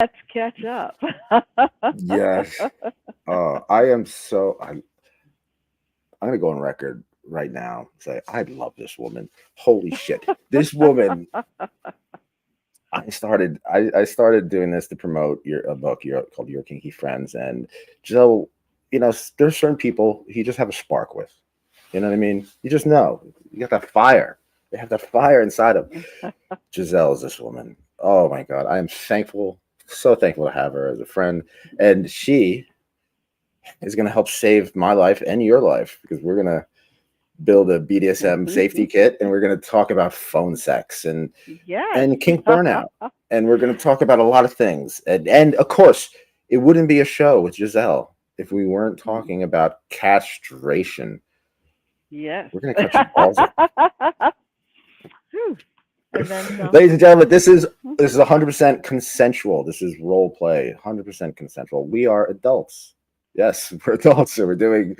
Let's catch up. Yes. I am so I'm gonna go on record right now and say I love this woman. Holy shit. This woman I started doing this to promote a book called Your Kinky Friends, and Joe, there's certain people you just have a spark with. You know what I mean? You just know. You got that fire. They have that fire inside them. Giselle is this woman. Oh my god. I am thankful, so thankful to have her as a friend. And she is gonna help save my life and your life because we're gonna build a BDSM safety kit, and we're going to talk about phone sex Yes. and kink burnout, and we're going to talk about a lot of things. And of course, it wouldn't be a show with Giselle if we weren't talking about castration. Yes. We're going to cut your balls off. Whew. And then some. Ladies and gentlemen, this is 100% consensual. This is role play, 100% consensual. We are adults. Yes, we're adults, so we're doing.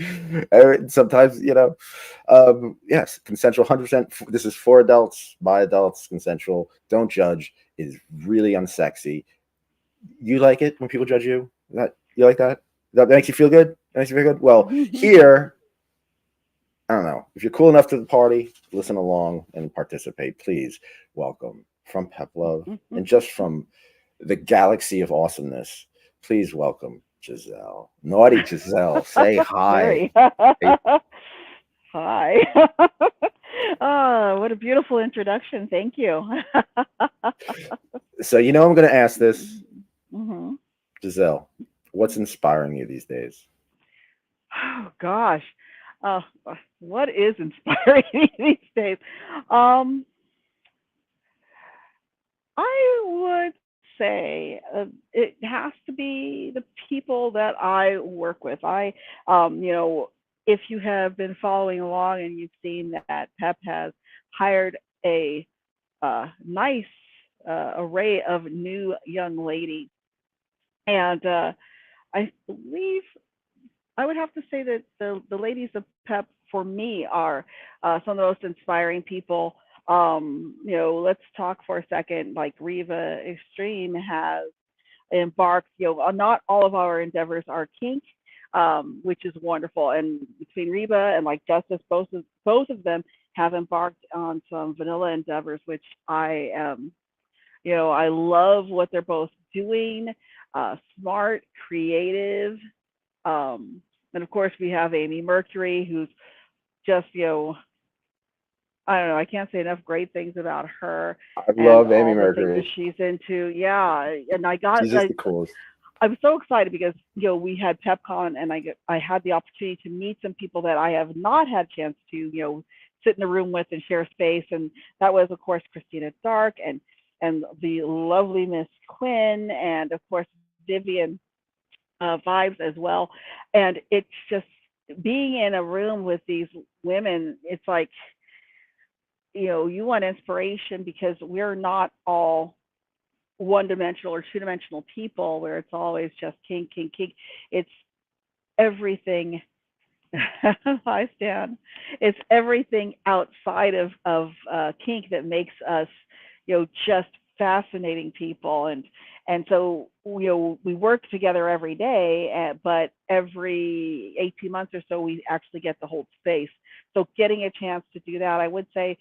Sometimes, yes, consensual, 100%. This is for adults, by adults, consensual. Don't judge. It is really unsexy. You like it when people judge you? You like that? That makes you feel good. That makes you feel good. Well, here, I don't know. If you're cool enough to the party, listen along and participate. Please welcome from Pep Love and just from the galaxy of awesomeness. Please welcome Giselle. Naughty Giselle, say hi. Very. Hi. Oh, what a beautiful introduction. Thank you. So I'm going to ask this, Hmm. Giselle. What's inspiring you these days? Oh gosh. Uh, what is inspiring me these days? Um, I would say it has to be the people that I work with. If you have been following along and you've seen that PEP has hired a nice array of new young ladies, and I believe I would have to say that the ladies of PEP for me are some of the most inspiring people. Let's talk for a second. Like Riva Extreme has embarked. Not all of our endeavors are kink, which is wonderful. And between Reba and like Justice, both of them have embarked on some vanilla endeavors, which I love what they're both doing. Smart, creative, and of course, we have Amy Mercury, who's just, I don't know, I can't say enough great things about her I and love Amy all the things that Mercury. she's into. Yeah, and She's just the coolest. I'm so excited because we had PepCon and I had the opportunity to meet some people that I have not had a chance to sit in a room with and share space, and that was of course Christina Dark and the lovely Miss Quinn, and of course Vivian vibes as well. And it's just being in a room with these women. It's like you want inspiration because we're not all one dimensional or two-dimensional people where it's always just kink, kink, kink. It's everything. Hi, Stan. It's everything outside of kink that makes us, just fascinating people. And so we work together every day, but every 18 months or so we actually get to hold space. So getting a chance to do that, I would say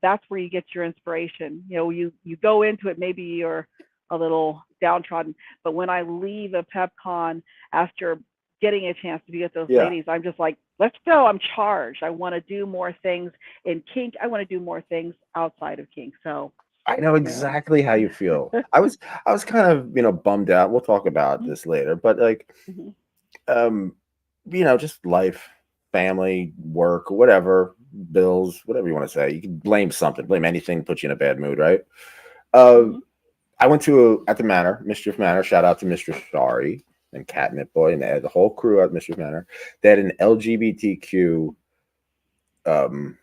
that's where you get your inspiration. You go into it, maybe you're a little downtrodden, but when I leave a pep con after getting a chance to be with those Yeah. ladies, I'm just like, let's go. I'm charged. I want to do more things in kink. I want to do more things outside of kink. So, I know you know. exactly how you feel. I was kind of, bummed out. We'll talk about this later, but like Mhm. um just life, family, work, whatever, bills, whatever you want to say. You can blame something, blame anything, put you in a bad mood, right? Uh, Mhm. I went to at the Manor, Mischief Manor. Shout out to Mr. Shari and Catnip Boy and they had the whole crew at Mischief Manor. They had an LGBTQ um,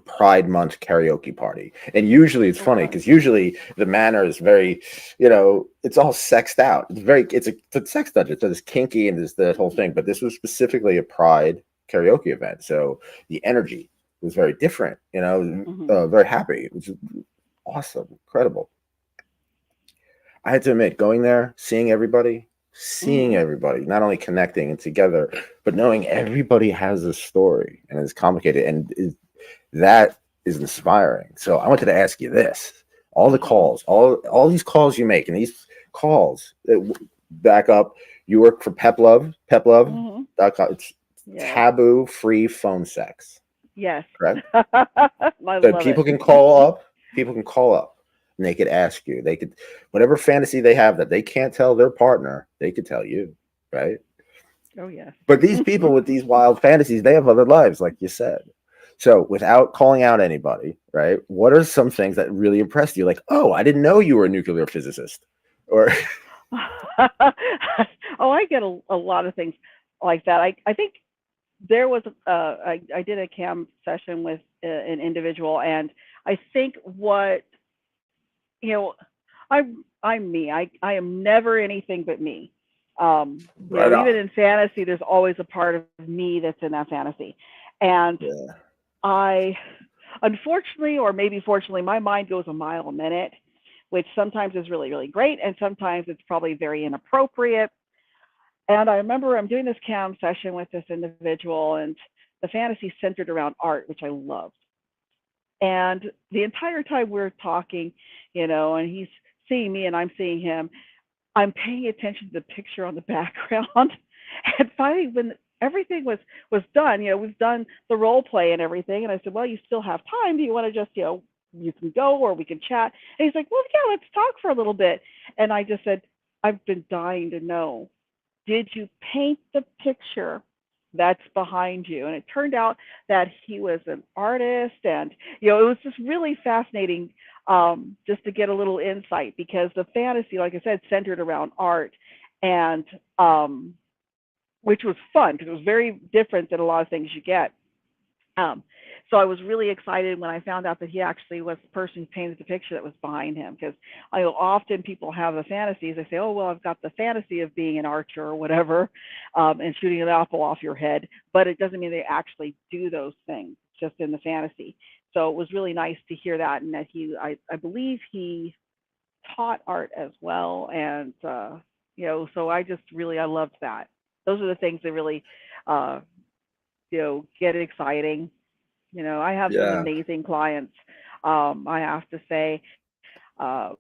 Pride Month karaoke party, and usually it's funny Okay. because usually the Manor is very, it's all sexed out. It's a sex dungeon, so it's kinky and there's the whole thing. But this was specifically a Pride karaoke event, so the energy was very different. Mhm. Very happy, which is awesome, incredible. I had to admit, going there, seeing Hmm. everybody, not only connecting and together, but knowing everybody has a story and is complicated, and that is inspiring. So I wanted to ask you this: all the Uh-huh. calls, all these calls you make, and these calls that back up. You work for Hmm. peplove.com. It's Yes. taboo-free phone sex, Yes. correct? I So love it. people can call up, and they could ask you. They could, whatever fantasy they have that they can't tell their partner, they could tell you, right? Oh, yes. But these people with these wild fantasies, they have other lives, like you said. So without calling out anybody, right? What are some things that really impressed you? Like, oh, I didn't know you were a nuclear physicist. Or Oh, I get a lot of things like that. I think there was I did a cam session with an individual, and I think what you know I'm me. I am never anything but me. right Even on. in fantasy, there's always a part of me that's in that fantasy, and Yeah. I, unfortunately, or maybe fortunately, my mind goes a mile a minute, which sometimes is really, really great, and sometimes it's probably very inappropriate. And I remember I'm doing this cam session with this individual, and the fantasy centered around art, which I loved. And the entire time we're talking, and he's seeing me and I'm seeing him, I'm paying attention to the picture on the background. And finally, when everything was done, we've done the role play and everything. And I said, well, you still have time. Do you want to just, you can go or we can chat? And he's like, well, yeah, let's talk for a little bit. And I just said, I've been dying to know, did you paint the picture that's behind you? And it turned out that he was an artist, and it was just really fascinating, just to get a little insight, because the fantasy, like I said, centered around art, and which was fun because it was very different than a lot of things you get. Um, so I was really excited when I found out that he actually was the person who painted the picture that was behind him. Because I know often people have the fantasies. They say, "Oh, well, I've got the fantasy of being an archer or whatever, and shooting an apple off your head," but it doesn't mean they actually do those things, just in the fantasy. So it was really nice to hear that, and that I believe he taught art as well, and so I loved that. Those are the things that really, uh, get exciting. I have some Yeah. amazing clients. I have to say, I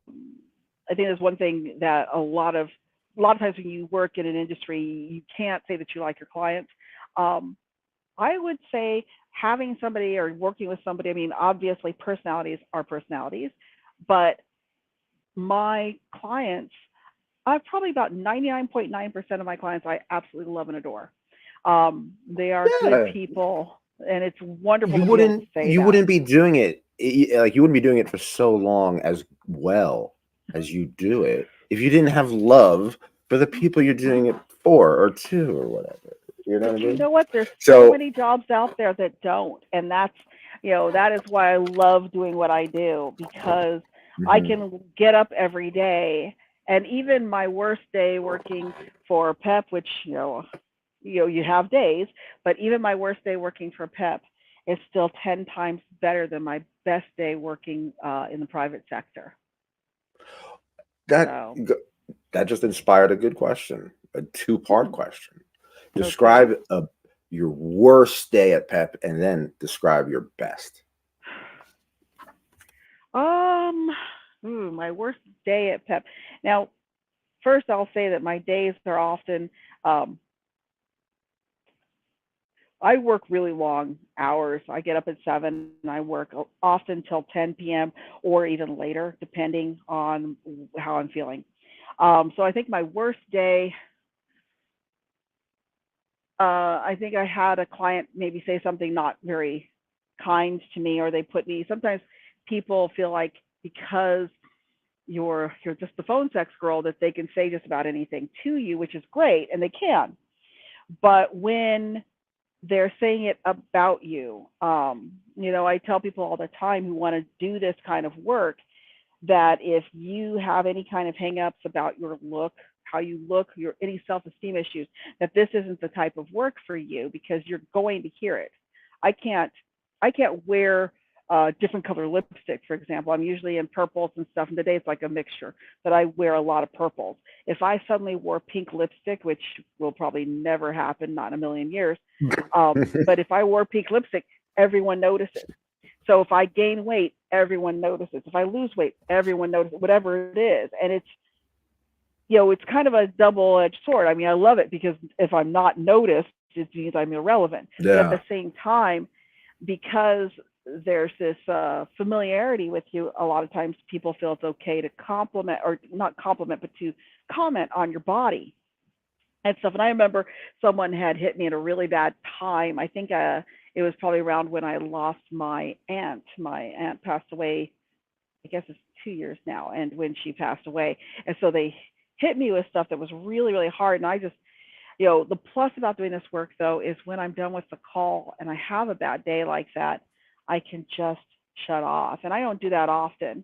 think there's one thing that a lot of times when you work in an industry, you can't say that you like your clients. Um, I would say having somebody or working with somebody. I mean, obviously personalities are personalities, but my clients, I've probably about 99.9% of my clients I absolutely love and adore. They are good Yeah. people, and it's wonderful You to be able to wouldn't say you that. wouldn't be doing it like you wouldn't be doing it for so long as well as you do it if you didn't have love for the people you're doing it for or to or whatever. You know But what I you mean? know what? There's so So many jobs out there that don't, and that is why I love doing what I do, because I mhm. can get up every day, and even my worst day working for PEP, which you have days, but even my worst day working for PEP is still 10 times better than my best day working in the private sector. that So, that just inspired a good question, a two-part hmm, question. okay. Describe your worst day at PEP and then describe your best. Um, my worst day at PEP. Now, first, I'll say that my days are often, um, I work really long hours. I get up at 7 and I work often till 10 p.m. or even later, depending on how I'm feeling. So I think my worst day, I think I had a client maybe say something not very kind to me, or they put me, sometimes people feel like because you're just the phone sex girl that they can say just about anything to you, which is great, and they can. But when they're saying it about you, I tell people all the time who want to do this kind of work that if you have any kind of hangups about your look, how you look, your any self-esteem issues, that this isn't the type of work for you, because you're going to hear it. I can't I can't wear different color lipstick, for example. I'm usually in purples and stuff, and today it's like a mixture, but I wear a lot of purples. If I suddenly wore pink lipstick, which will probably never happen, not in a million years, but if I wore pink lipstick, everyone notices. So if I gain weight, everyone notices. If I lose weight, everyone notices, whatever it is. And it's, it's kind of a double-edged sword. I mean, I love it because if I'm not noticed, it means I'm irrelevant. But at the same time, because there's this familiarity with you, a lot of times people feel it's okay to compliment, or not compliment, but to comment on your body and stuff. And I remember someone had hit me at a really bad time. I think it was probably around when I lost my aunt. My aunt passed away, I guess it's 2 years now, and when she passed away. And so they hit me with stuff that was really, really hard. And I just, the plus about doing this work, though, is when I'm done with the call and I have a bad day like that, I can just shut off. And I don't do that often.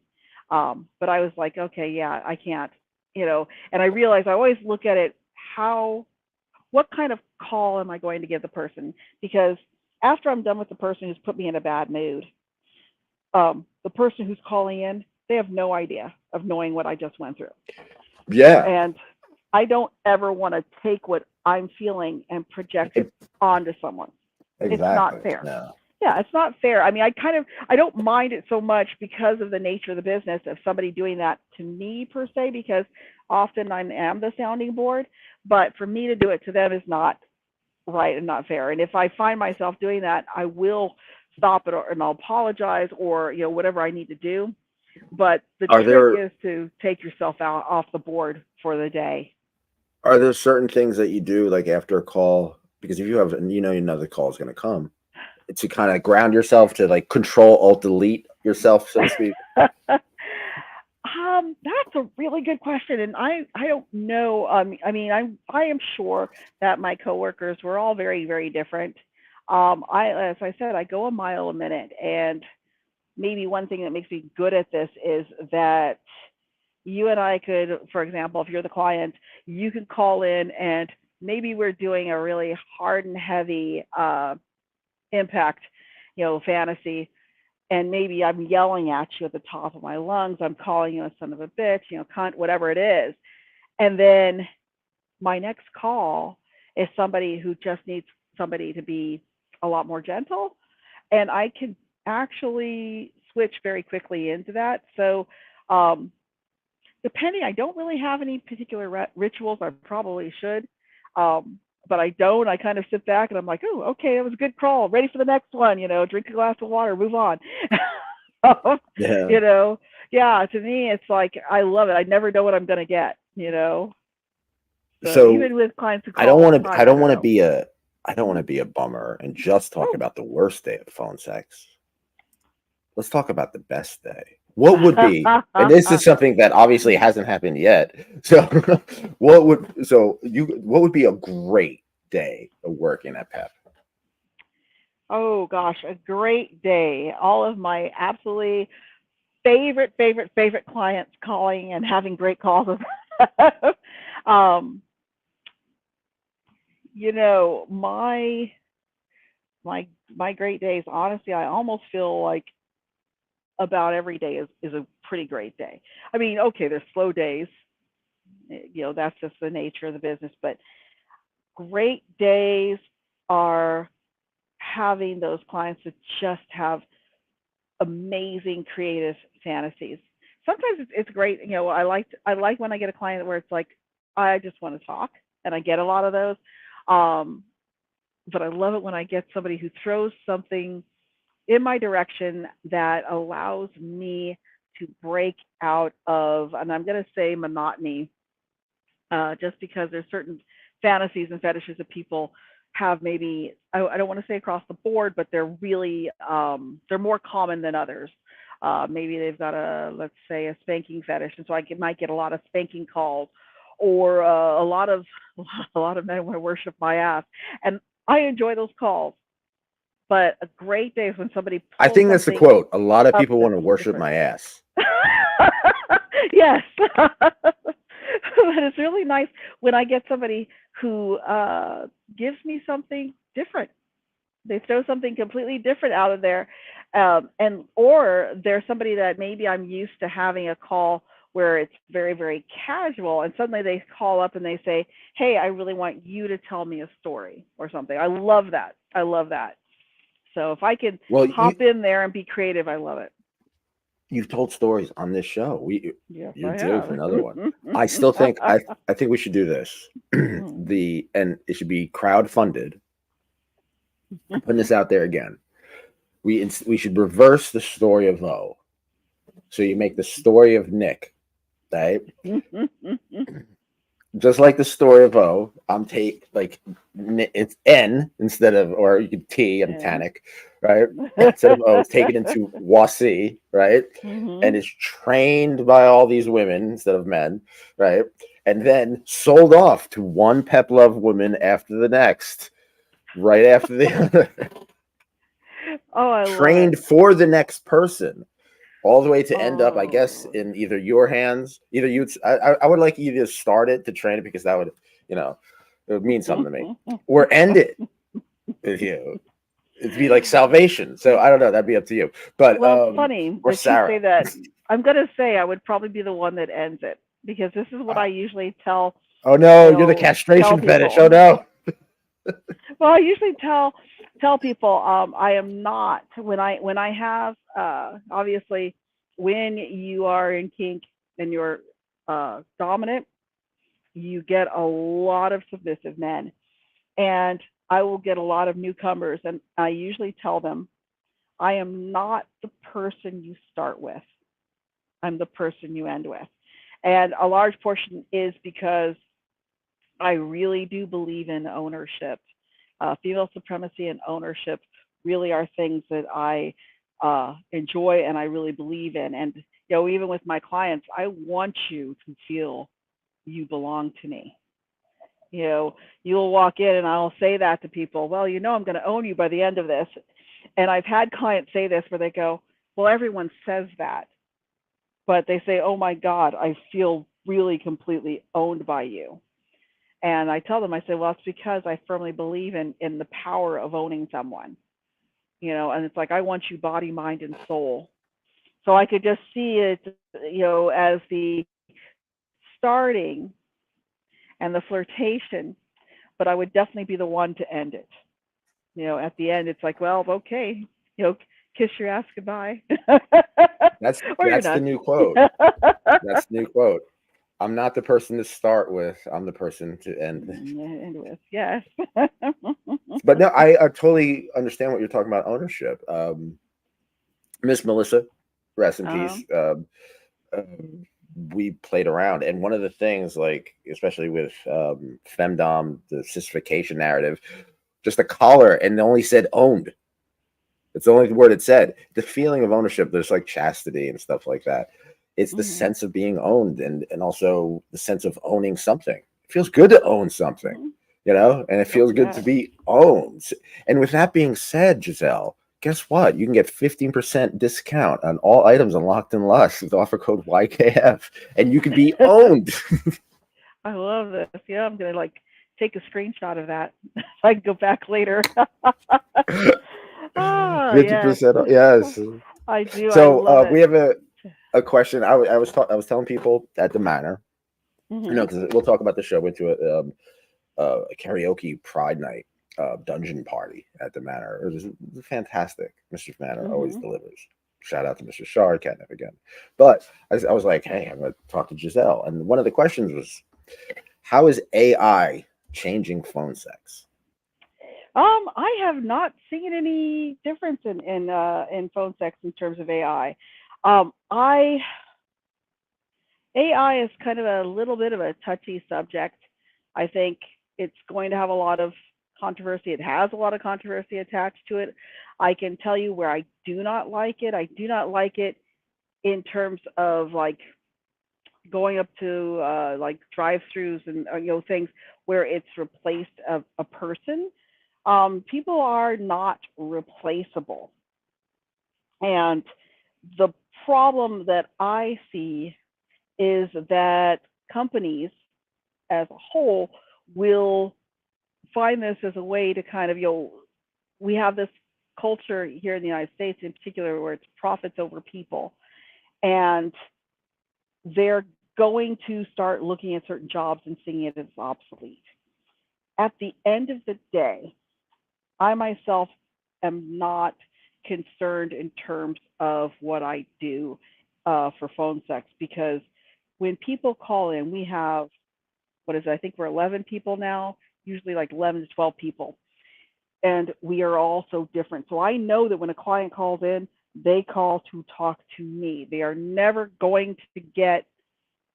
But I was like, okay, yeah, I can't, and I realized I always look at it, what kind of call am I going to give the person? Because after I'm done with the person who's put me in a bad mood, the person who's calling in, they have no idea of knowing what I just went through. Yeah. And I don't ever want to take what I'm feeling and project it onto someone. Exactly. It's not fair. No. Yeah, it's not fair. I mean, I don't mind it so much because of the nature of the business of somebody doing that to me per se, because often I am the sounding board, but for me to do it to them is not right and not fair. And if I find myself doing that, I will stop it and I'll apologize or, whatever I need to do. But the trick is to take yourself out off the board for the day. Are there certain things that you do like after a call? Because if you have, the call is going to come, to kind of ground yourself, to like control alt delete yourself, so to speak. That's a really good question, and I don't know. I mean, I am sure that my coworkers were all very, very different. As I said, I go a mile a minute, and maybe one thing that makes me good at this is that you and I could, for example, if you're the client, you can call in and maybe we're doing a really hard and heavy impact, fantasy. And maybe I'm yelling at you at the top of my lungs. I'm calling you a son of a bitch, cunt, whatever it is. And then my next call is somebody who just needs somebody to be a lot more gentle. And I can actually switch very quickly into that. So depending, I don't really have any particular rituals. I probably should. But I don't. I kind of sit back and I'm like, oh, okay, that was a good call. Ready for the next one, drink a glass of water, move on. Yeah. Yeah, to me, it's like, I love it. I never know what I'm going to get, So even with clients who call I don't want to be a bummer and just talk about the worst day of phone sex. Let's talk about the best day. What would be, and this is something that obviously hasn't happened yet. So what would be a great day of working at PEP? Oh gosh, a great day. All of my absolutely favorite clients calling and having great calls with my great days, honestly, I almost feel like about every day is a pretty great day. I mean, okay, there's slow days, that's just the nature of the business, but great days are having those clients that just have amazing creative fantasies. Sometimes it's great. I like when I get a client where it's like, I just want to talk, and I get a lot of those. But I love it when I get somebody who throws something in my direction that allows me to break out of, and I'm going to say monotony, just because there's certain fantasies and fetishes that people have. Maybe I don't want to say across the board, but they're really they're more common than others. Maybe they've got let's say a spanking fetish, and so I might get a lot of spanking calls, or a lot of men want to worship my ass, and I enjoy those calls. But a great day is when somebody. I think that's the quote. A lot of people want to worship my ass. Yes. But it's really nice when I get somebody who gives me something different. They throw something completely different out of there. And or there's somebody that maybe I'm used to having a call where it's very, very casual, and suddenly they call up and they say, "Hey, I really want you to tell me a story or something." I love that. I love that. So if I could Well, hop in there and be creative, I love it. you've told stories on this show. Yes, You're I due for have. another one. I still think I think we should do this. And it should be crowdfunded. I'm putting this out there again. We should reverse the story of O. So you make the story of Nick, right? Just like the story of O, I'm take like it's N instead of, or you could T. I'm And Tanek, right? Instead of O, it's taken into Wasi, right? And hmm is trained by all these women instead of men, right? And then sold off to one pep love woman after the next, right after the other, Oh, I love it. trained for the next person, all the way to end up, I guess, Oh. in either your hands. Either you, I would like you to start it to train it, because that would, you know, it would mean something to me, or end it with you. It'd be like salvation. So I don't know. That'd be up to you. But Well, it's funny or that you say Sarah. that. I'm gonna say I would probably be the one that ends it because this is what I usually tell, Oh you no, you're the know, tell castration fetish. Oh people. no. Well, I usually tell people I am not when I have obviously when you are in kink and you're dominant, you get a lot of submissive men, and I will get a lot of newcomers, and I usually tell them I am not the person you start with. I'm the person you end with. And a large portion is because I really do believe in ownership. Female supremacy and ownership really are things that I enjoy and I really believe in. And even with my clients, I want you to feel you belong to me. You know, you'll walk in and I'll say that to people. Well, I'm going to own you by the end of this. And I've had clients say this where they go, "Well, everyone says that," but they say, "Oh my God, I feel really completely owned by you." And I tell them, I say, well, it's because I firmly believe in the power of owning someone, and it's like, I want you body, mind, and soul. So I could just see it, as the starting and the flirtation, but I would definitely be the one to end it. At the end, it's like, well, okay, kiss your ass goodbye, That's or you're that's the done. new quote. That's the new quote. I'm not the person to start with. I'm the person to end. End with, yes. But no, I totally understand what you're talking about. Ownership. Miss Melissa, rest in um, peace. We played around, and one of the things, like especially with femdom, the sissification narrative, just a collar, and they only said owned. It's the only word it said. The feeling of ownership, there's like chastity and stuff like that. It's the mhm, sense of being owned, and also the sense of owning something. It feels good to own something, mhm. and it Oh feels good to yes. be owned. And with that being said, Giselle, guess what? You can get 15% discount on all items unlocked in Lust with offer code YKF, and you can be owned. I love this. Yeah, I'm gonna take a screenshot of that. So I can go back later. Oh yes, 50%. Yes. I do. I So love we it. have a question. I was telling people at the manor, Mhm. because we'll talk about the show. Went to a karaoke pride night dungeon party at the manor. It was fantastic. Mr. Manor always Mhm. delivers. Shout out to Mr. Shard, catnip again. But I was like, hey, I'm going to talk to Giselle. And one of the questions was, how is AI changing phone sex? I have not seen any difference in phone sex in terms of AI. I AI is kind of a little bit of a touchy subject. I think it's going to have a lot of controversy. It has a lot of controversy attached to it. I can tell you where I do not like it. I do not like it in terms of going up to drive-throughs and things where it's replaced a person. People are not replaceable, and the problem that I see is that companies as a whole will find this as a way to kind of we have this culture here in the United States, in particular, where it's profits over people, and they're going to start looking at certain jobs and seeing it as obsolete. At the end of the day, I myself am not concerned in terms of what I do for phone sex, because when people call in, we have, what is it? I think we're 11 people now, usually like 11 to 12 people. And we are all so different. So I know that when a client calls in, they call to talk to me. They are never going to get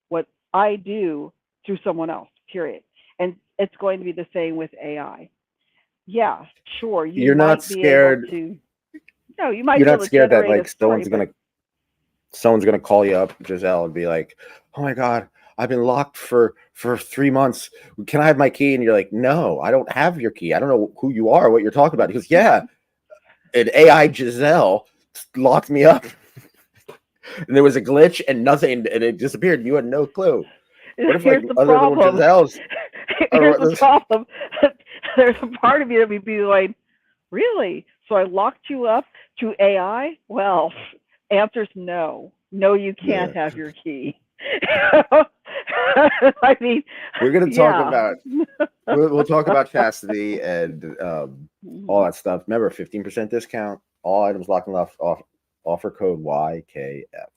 what I do through someone else, period. And it's going to be the same with AI. Yeah, sure, you You're not might be able scared. to, no, you might You're be not able to scared that generate a like story, but someone's gonna call you up, Giselle, and be like, "Oh my God, I've been locked for 3 months. Can I have my key?" And you're like, "No, I don't have your key. I don't know who you are, what you're talking about." He goes, "Yeah, an AI Giselle locked me up, and there was a glitch and nothing, and it disappeared. You had no clue. What if like here's the other little problem. Giselles Here's are?" the problem. There's a part of you that would be like, really? So I locked you up to AI? Well, answer's no. No, you can't Yeah, have your key. I mean, we're gonna talk yeah. about we'll talk about chastity and all Mhm. that stuff. Remember, 15% discount, all items locked and left off. Offer code YKF.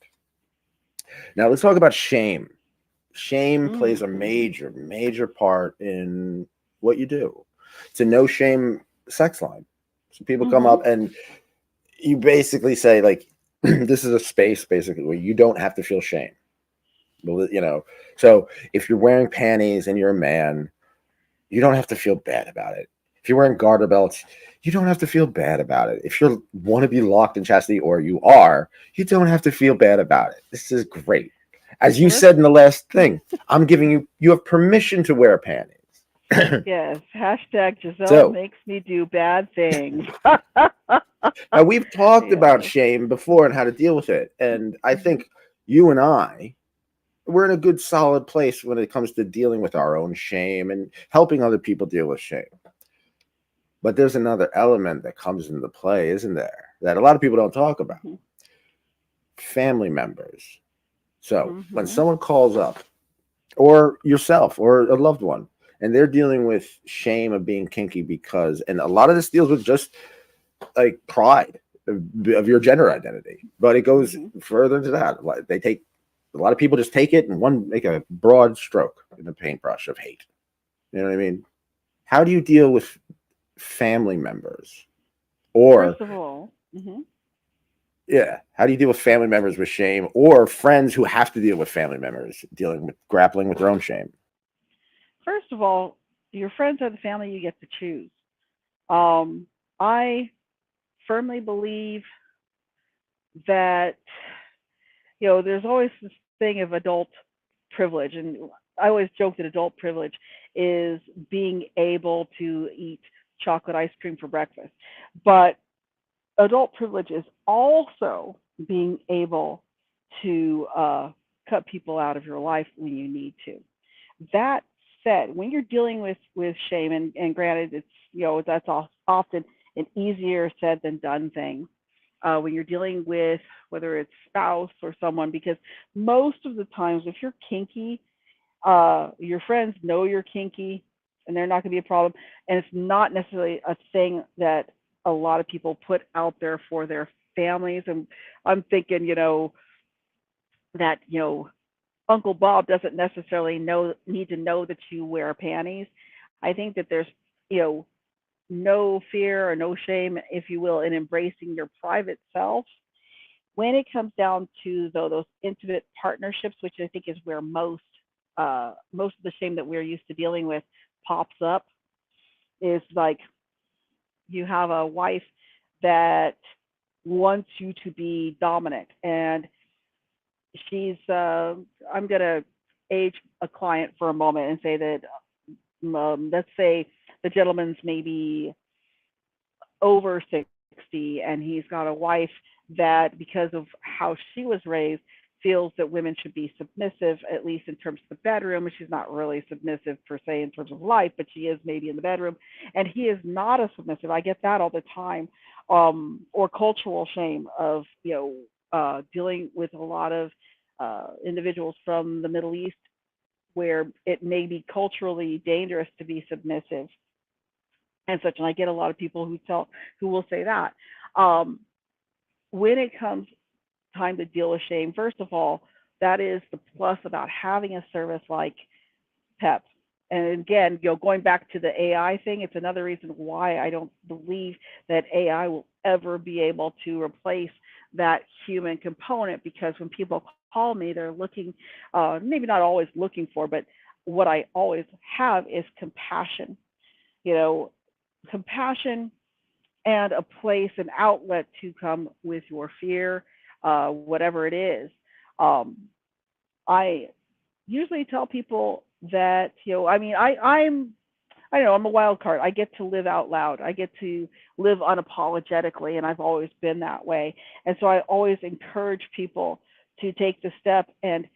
Now let's talk about shame. Shame plays a Mhm. major part in what you do. It's a no shame sex line. So people come Mhm. up and you basically say like, this is a space basically where you don't have to feel shame. Well, you know, so if you're wearing panties and you're a man, you don't have to feel bad about it. If you're wearing garter belts, you don't have to feel bad about it. If you want to be locked in chastity or you are, you don't have to feel bad about it. This is great. As you First, said in the last thing, I'm giving you, you have permission to wear panties. yes. Hashtag Giselle So makes me do bad things. now we've talked about Yes. shame before and how to deal with it. And I Mhm. think you and I, we're in a good solid place when it comes to dealing with our own shame and helping other people deal with shame. But there's another element that comes into play, isn't there? That a lot of people don't talk about. Mhm. Family members. So when Mhm. someone calls up, or yourself, or a loved one, and they're dealing with shame of being kinky because, and a lot of this deals with just like pride of your gender identity, but it goes Mhm. further into that. Like they take a lot of people just take it and one make a broad stroke in the paintbrush of hate. You know what I mean? How do you deal with family members or First of all, mhm. yeah, how do you deal with family members with shame or friends who have to deal with family members dealing with grappling with their own shame? First of all, your friends are the family you get to choose. Um, I firmly believe that there's always this thing of adult privilege, and I always joke that adult privilege is being able to eat chocolate ice cream for breakfast, but adult privilege is also being able to cut people out of your life when you need to. That said, when you're dealing with shame, and granted, it's that's often an easier said than done thing. When you're dealing with whether it's spouse or someone, because most of the times, if you're kinky, your friends know you're kinky, and they're not going to be a problem. And it's not necessarily a thing that a lot of people put out there for their families. And I'm thinking, that Uncle Bob doesn't necessarily need to know that you wear panties. I think that there's you know no fear or no shame, if you will, in embracing your private self. When it comes down to though those intimate partnerships, which I think is where most of the shame that we're used to dealing with pops up, is like you have a wife that wants you to be dominant, and she's I'm gonna age a client for a moment and say that let's say the gentleman's maybe over 60, and he's got a wife that, because of how she was raised, feels that women should be submissive, at least in terms of the bedroom. And she's not really submissive per se in terms of life, but she is maybe in the bedroom. And he is not a submissive. I get that all the time. Or cultural shame of, dealing with a lot of individuals from the Middle East where it may be culturally dangerous to be submissive and such. And I get a lot of people who will say that. Um, when it comes time to deal with shame, first of all, that is the plus about having a service like PEP. And again, going back to the AI thing, it's another reason why I don't believe that AI will ever be able to replace that human component. Because when people call me, they're looking, maybe not always looking for, but what I always have is compassion. You know, compassion and a place, an outlet to come with your fear, whatever it is. Um, I usually tell people that, I don't know, I'm a wild card. I get to live out loud. I get to live unapologetically, and I've always been that way. And so I always encourage people to take the step and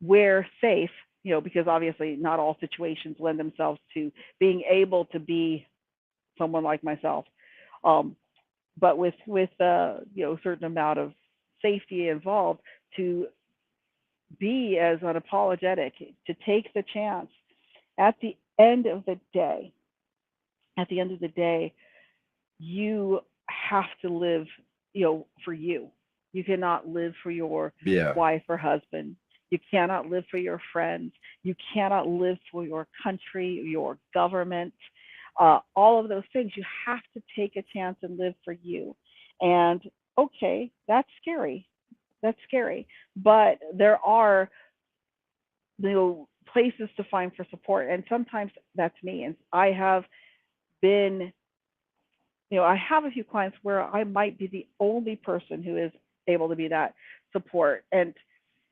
wear safe, because obviously not all situations lend themselves to being able to be someone like myself. Um, but with a certain amount of safety involved, to be as unapologetic, to take the chance. At the end of the day, at the end of the day, you have to live, for you. You cannot live for your Yeah. wife or husband. You cannot live for your friends. You cannot live for your country, your government, all of those things. You have to take a chance and live for you. And okay, that's scary. That's scary. But there are, places to find for support. And sometimes that's me. And I have been, I have a few clients where I might be the only person who is able to be that support. And,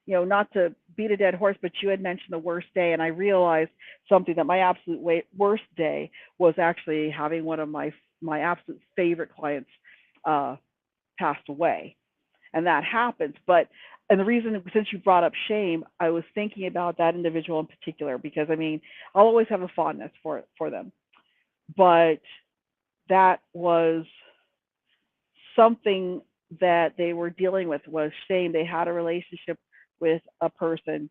not to beat a dead horse, but you had mentioned the worst day. And I realized something, that my absolute worst day was actually having one of my absolute favorite clients uh, passed away. And that happens. And the reason, since you brought up shame, I was thinking about that individual in particular, because I'll always have a fondness for them. But that was something that they were dealing with, was shame. They had a relationship with a person,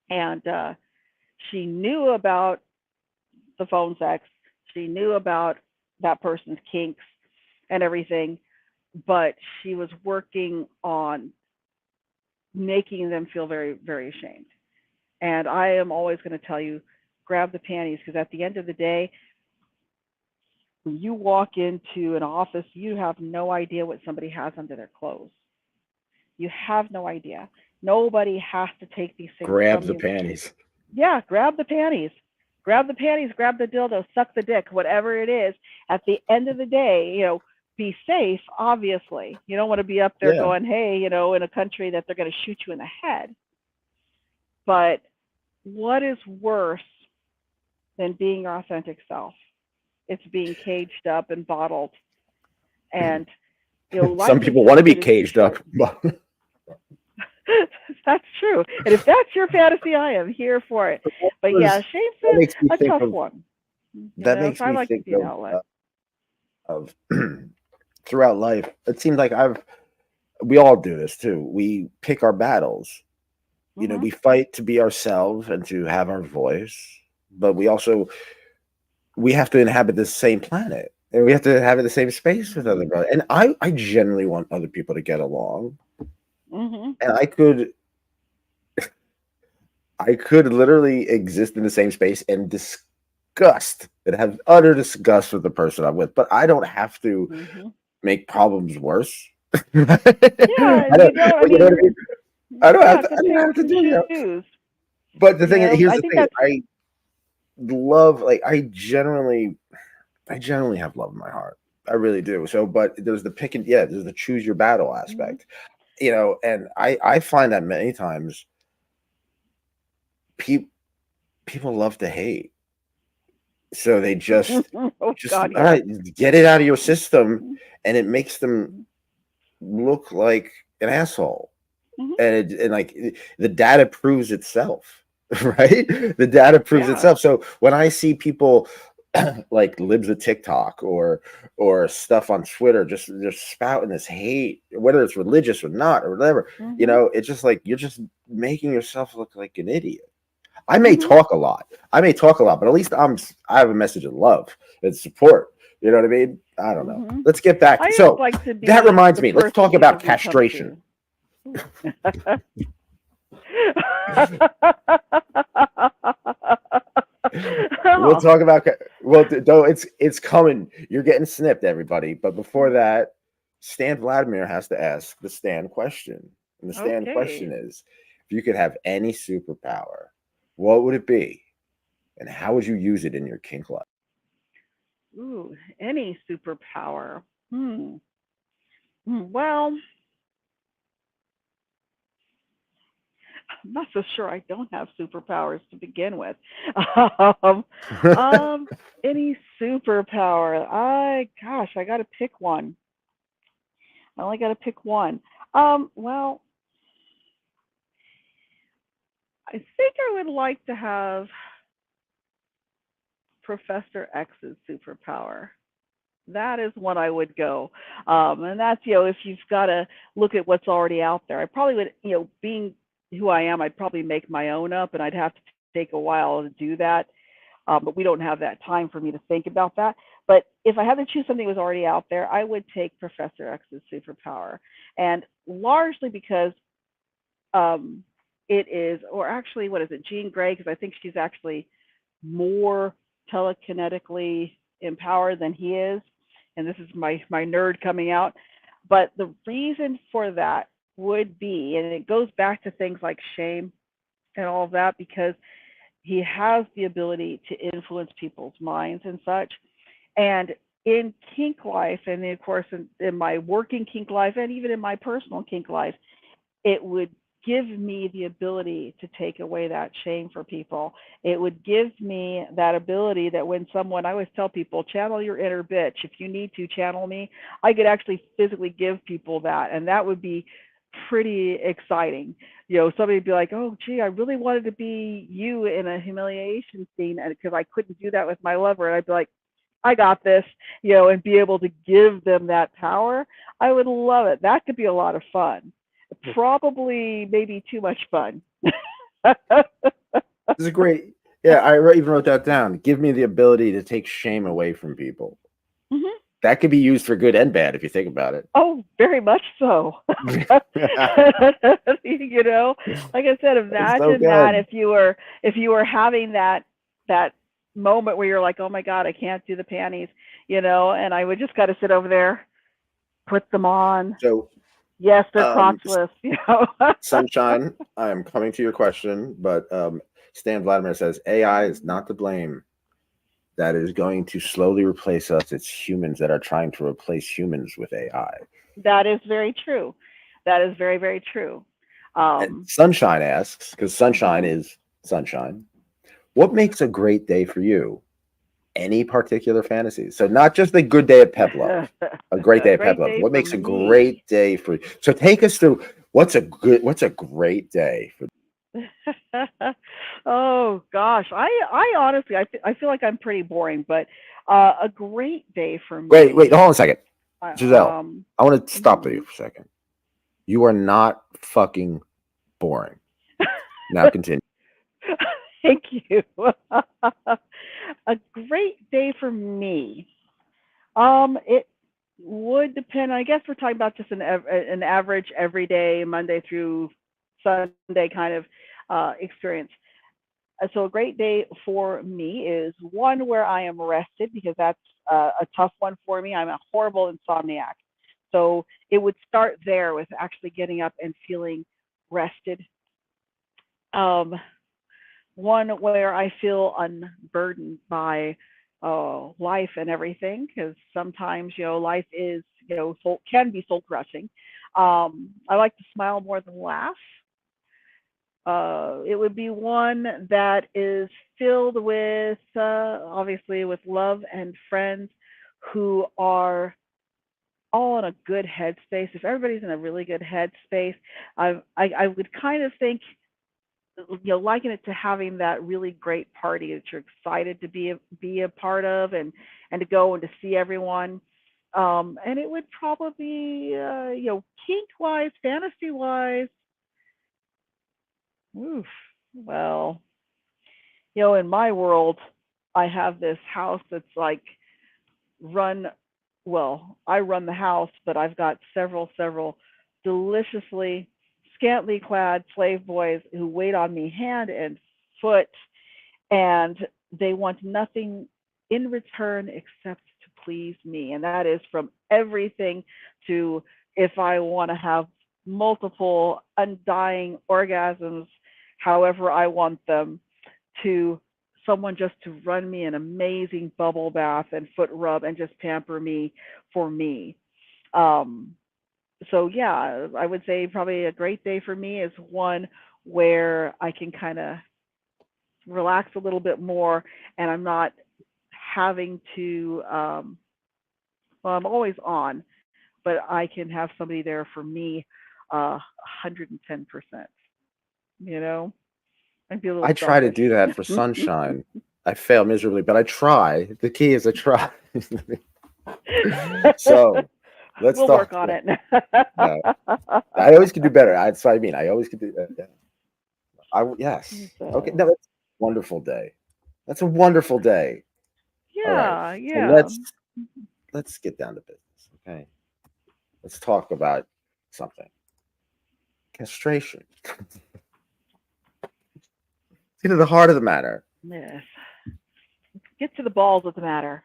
and she knew about the phone sex. She knew about that person's kinks and everything, but she was working on making them feel very, very ashamed. And I am always going to tell you, grab the panties, because at the end of the day, when you walk into an office, you have no idea what somebody has under their clothes. You have no idea. Nobody has to take these things Grab from the you. panties. Yeah, grab the panties. Grab the panties, grab the dildo, suck the dick, whatever it is. At the end of the day, be safe, obviously. You don't want to be up there Yeah. going, hey, in a country that they're going to shoot you in the head. But what is worse than being your authentic self? It's being caged up and bottled. And, life Some is people just want to be limited too caged up. short. That's true. And if that's your fantasy, I am here for it. But yeah, That shame's makes me a think tough of one. that makes So I me like to think be an outlet. of throughout life. It seems like we all do this too. We pick our battles. Hmm. We fight to be ourselves and to have our voice, but we have to inhabit the same planet, and we have to have the same space with other brothers. And I generally want other people to get along, Hmm. and I could literally exist in the same space and have utter disgust with the person I'm with, but I don't have to Hmm. make problems worse. I Yeah, and you don't, don't. you know what I mean? You have to I don't pick have to and do that. choose. But the thing is, here's I the think thing: is that's. I generally have love in my heart. I really do. So, but there's there's the choose your battle Mhm. aspect, and I find that many times people people love to hate, so they Oh just God, all yes. right, get it out of your system, Mhm. and it makes them look like an asshole. Hmm. and like the data proves itself, right? The data proves Yeah. itself. So when I see people like libs of TikTok or stuff on Twitter just spouting this hate, whether it's religious or not or whatever, Hmm. it's just like you're just making yourself look like an idiot. I may Hmm. talk a lot. I may talk a lot, but at least I have a message of love and support. You know what I mean? I don't know. Hmm. Let's get back to I just so like to that be reminds the me. Let's person talk people about can come castration. to. Ooh. We'll Oh, talk about well, though it's coming. You're getting snipped, everybody. But before that, Stan Vladimir has to ask the Stan question, and the Stan okay. question is: if you could have any superpower, what would it be, and how would you use it in your kink life? Ooh, any superpower. Hmm. Well, I'm not so sure I don't have superpowers to begin with. Um, um, any superpower? Gosh, I got to pick one. I only got to pick one. Well, I think I would like to have Professor X's superpower. That is what I would go. And that's, if you've got to look at what's already out there, I probably would, being who I am, I'd probably make my own up and I'd have to take a while to do that. But we don't have that time for me to think about that. But if I had to choose something that was already out there, I would take Professor X's superpower. And largely because um, it is, or actually, what is it, Jean Grey? Because I think she's actually more telekinetically empowered than he is. And this is my nerd coming out. But the reason for that would be, and it goes back to things like shame and all of that, because he has the ability to influence people's minds and such. And in kink life, and of course in my working kink life, and even in my personal kink life, it would give me the ability to take away that shame for people. It would give me that ability that when someone, I always tell people, channel your inner bitch. If you need to channel me, I could actually physically give people that. And that would be pretty exciting. Somebody would be like, oh, gee, I really wanted to be you in a humiliation scene because I couldn't do that with my lover. And I'd be like, I got this, and be able to give them that power. I would love it. That could be a lot of fun. Probably maybe too much fun. This is great. Yeah, even wrote that down. Give me the ability to take shame away from people. Hmm. That could be used for good and bad if you think about it. Oh, very much so. you know, like I said, That's so imagine that good. if you were having that moment where you're like, oh my God, I can't do the panties, and I would just gotta sit over there, put them on. So, Yes, they're um, crotchless. Sunshine, I am coming to your question, but Stan Vladimir says AI is not to blame. That is going to slowly replace us. It's humans that are trying to replace humans with AI. That is very true. That is very, very true. And Um, Sunshine asks, because Sunshine mhm. is sunshine, what makes a great day for you? Any particular fantasies? So not just a good day at Pep Love, a great A day at Pep great Love. day What for makes a me. great day for you? So take us through what's a great day for Oh gosh, I honestly I feel like I'm pretty boring, but a great day for wait, me. hold on a second. Giselle, Um, I want to stop you mhm. for a second. You are not fucking boring. Now continue. Thank you. A great day for me. It would depend. I guess we're talking about just an average everyday Monday through Sunday kind of experience. So a great day for me is one where I am rested because that's a tough one for me. I'm a horrible insomniac. So it would start there with actually getting up and feeling rested. Um, One where I feel unburdened by life and everything, because sometimes life is can be soul crushing. I like to smile more than laugh. It would be one that is filled with obviously with love and friends who are all in a good headspace, if everybody's in a really good headspace, I would kind of think, liken it to having that really great party that you're excited to be a part of, and to go and to see everyone. And it would probably be, kink wise, fantasy wise. Oof. Well, in my world, I have this house that's like run. Well, I run the house, but I've got several deliciously scantily clad slave boys who wait on me hand and foot, and they want nothing in return except to please me. And that is from everything to, if I want to have multiple undying orgasms, however I want them, to someone just to run me an amazing bubble bath and foot rub and just pamper me for me. Um, so yeah, I would say probably a great day for me is one where I can kind of relax a little bit more, and I'm not having to, well, I'm always on, but I can have somebody there for me 110%, you know, and be a little I try to selfish. do that for sunshine. I fail miserably, but I try. The key is I try. So let's We'll work talk. on it. No, I always could do better. That's what I mean. I always could do. Yeah. Yes. Okay. So, No, that's a wonderful day. That's a wonderful day. All right. yeah, So yeah. let's get down to business. Okay. Let's talk about something. Castration. Get to the heart of the matter. Yes. Get to the balls of the matter.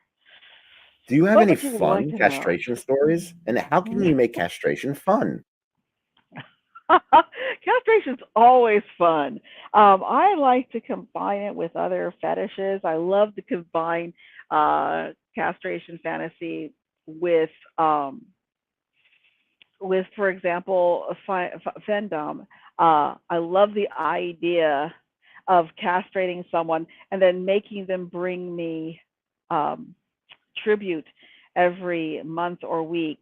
Do you have What any would you like fun to know? castration stories? And how can you make castration fun? Castration's always fun. I like to combine it with other fetishes. I love to combine castration fantasy with, for example, femdom. I love the idea of castrating someone and then making them bring me um, tribute every month or week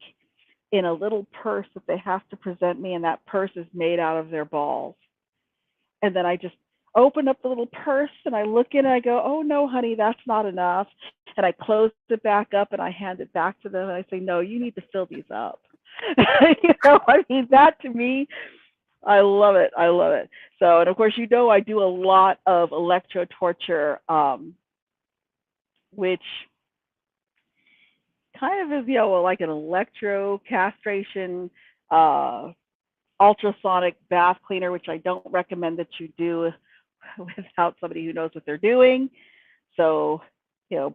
in a little purse that they have to present me, and that purse is made out of their balls. And then I just open up the little purse and I look in and I go, "Oh no, honey, that's not enough." And I close it back up and I hand it back to them and I say, "No, you need to fill these up." I mean, that to me, I love it. I love it. So, and of course, I do a lot of electro torture, which kind of is, like an electro castration, uh, ultrasonic bath cleaner, which I don't recommend that you do without somebody who knows what they're doing. So,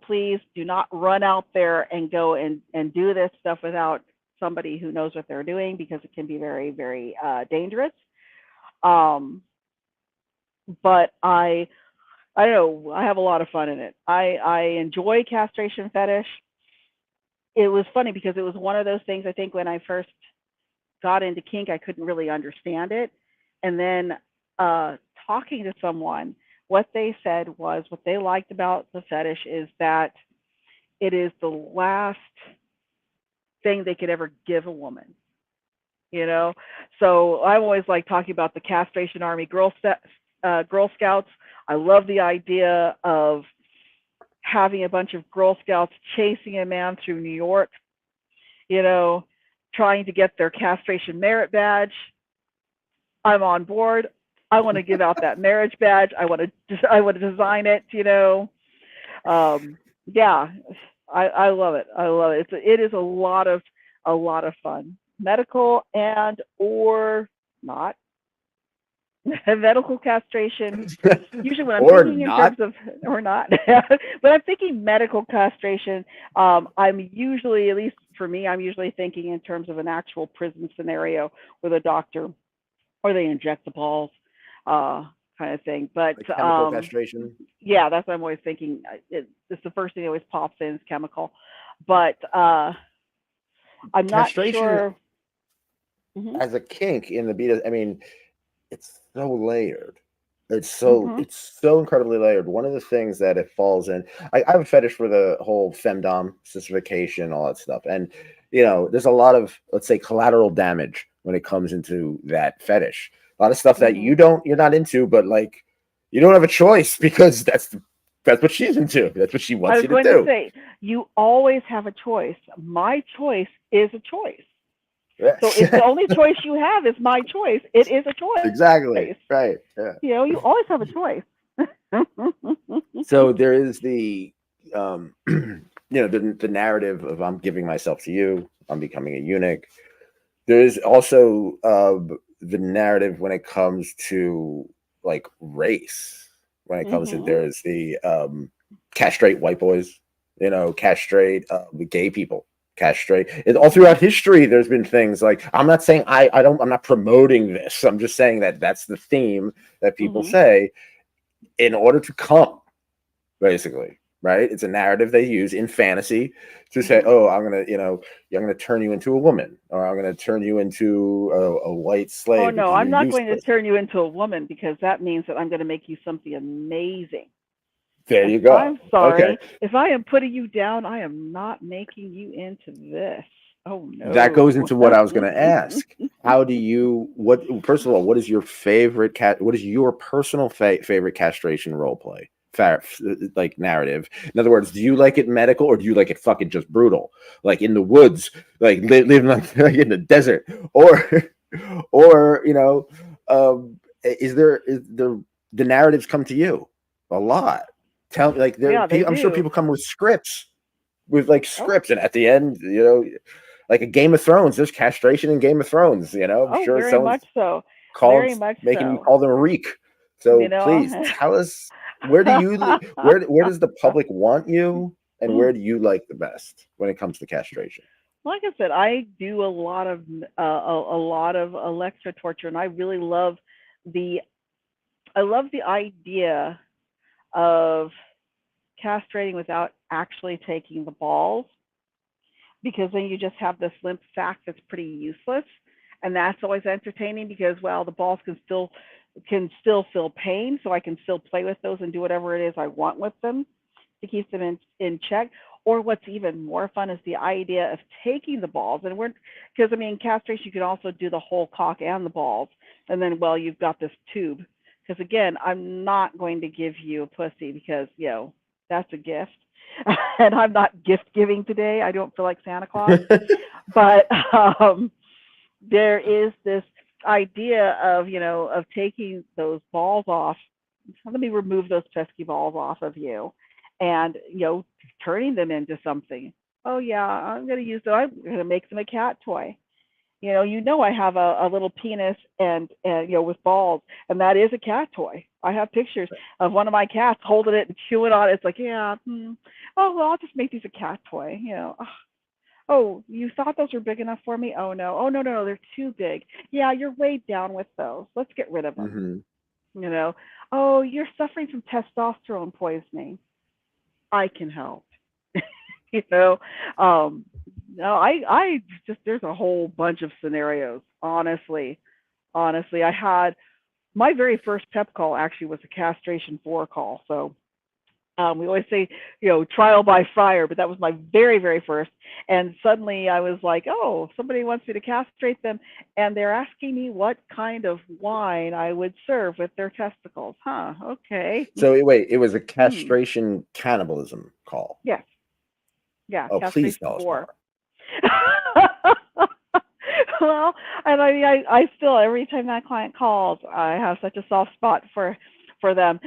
please do not run out there and go and do this stuff without somebody who knows what they're doing, because it can be very, very dangerous. Um, but I don't know, I have a lot of fun in it. I enjoy castration fetish. It was funny because it was one of those things, I think, when I first got into kink, I couldn't really understand it. And then uh, talking to someone, what they said was what they liked about the fetish is that it is the last thing they could ever give a woman. You know, so I'm always like talking about the castration army, Girl Scouts. I love the idea of having a bunch of Girl Scouts chasing a man through New York, you know, trying to get their castration merit badge. I'm on board. I want to give out that marriage badge. I want to design it. Yeah, I love it. I love it. It is a lot of fun. Medical and or not. Medical castration. Usually, when I'm Or thinking in not. terms of, or not, when I'm thinking medical castration, I'm usually, at least for me, I'm usually thinking in terms of an actual prison scenario with a doctor, or they inject the balls, uh, kind of thing. But Like chemical castration. yeah, that's what I'm always thinking. It's the first thing that always pops in is chemical. But I'm not Castration sure. Hmm. as a kink in the beta, I mean, it's so layered. Hmm. It's so incredibly layered. One of the things that it falls in, I have a fetish for the whole femdom sissification, all that stuff. And there's a lot of, let's say, collateral damage when it comes into that fetish. A lot of stuff that Hmm. you're not into, but like you don't have a choice because that's what she's into. That's what she I wants was you to going to do. say, you always have a choice. My choice is a choice. So Yes. it's the only choice you have is my choice. It is a choice. Exactly. Right. Yeah. You always have a choice. So there is the the narrative of I'm giving myself to you, I'm becoming a eunuch. There is also the narrative when it comes to like race. When it comes to, Hmm. there's the castrate white boys, castrate gay people, castrate. All Hmm. throughout history, there's been things like, I'm not saying I'm not promoting this. I'm just saying that that's the theme that people Hmm. say in order to come, basically, right? It's a narrative they use in fantasy to say, Hmm. oh, I'm gonna turn you into a woman, or I'm gonna turn you into a white Oh slave no, because I'm you're not going to useless. turn you into a woman because that means that I'm going to make you something amazing. There And you go. I'm Okay, sorry, if I am putting you down, I am not making you into this. Oh that goes no. into what I was gonna ask. How do you what First of all, what is your favorite what is your personal favorite castration role play? Like narrative. In other words, do you like it medical or do you like it fucking just brutal, like in the woods, like living like in the desert, or or is there the narratives come to you a lot? Tell me, like Yeah, they I'm sure do. people come with scripts, with like Oh, scripts, and at the end, like a Game of Thrones, there's castration in Game of Thrones. I'm oh, sure very someone's much so. called Very much making you so. call them Reek. You So please know. tell us, where do you where does the public want you, and where do you like the best when it comes to castration? Like I said, I do a lot of electro torture, and I really the love the idea of castrating without actually taking the balls, because then you just have this limp sack that's pretty useless, and that's always entertaining because, well, the balls can still feel pain, so I can still play with those and do whatever it is I want with them to keep them in check. Or what's even more fun is the idea of taking the balls, and we're because I mean castration, you can also do the whole cock and the balls, and then, well, you've got this tube. Because again, I'm not going to give you a pussy because that's a gift, and I'm not gift giving today. I don't feel like Santa Claus, but there is this idea of taking those balls off. Let me remove those pesky balls off of you, and turning them into something. Oh yeah, I'm going to use them. I'm going to make them a cat toy. I have a little penis and with balls, and that is a cat toy. I have pictures of one of my cats holding it and chewing on it. It's like, yeah, oh well, I'll just make these a cat toy. Oh, you thought those were big enough for me? Oh no. Oh no, no, no, they're too big. Yeah, you're weighed down with those. Let's get rid of them. Hmm. You know. Oh, you're suffering from testosterone poisoning. I can help. you know. Um no, I just there's a whole bunch of scenarios, honestly. Honestly, I had my very first pep call actually was a castration 4 call. So we always say, trial by fire, but that was my very, very first. And suddenly I was like, oh, somebody wants me to castrate them. And they're asking me what kind of wine I would serve with their testicles. Huh, okay. So wait, it was a Hmm. castration cannibalism call. Yes. Yeah, Oh, please castration tell us 4. more. Well, and I mean, I still, every time that client calls, I have such a soft spot for them.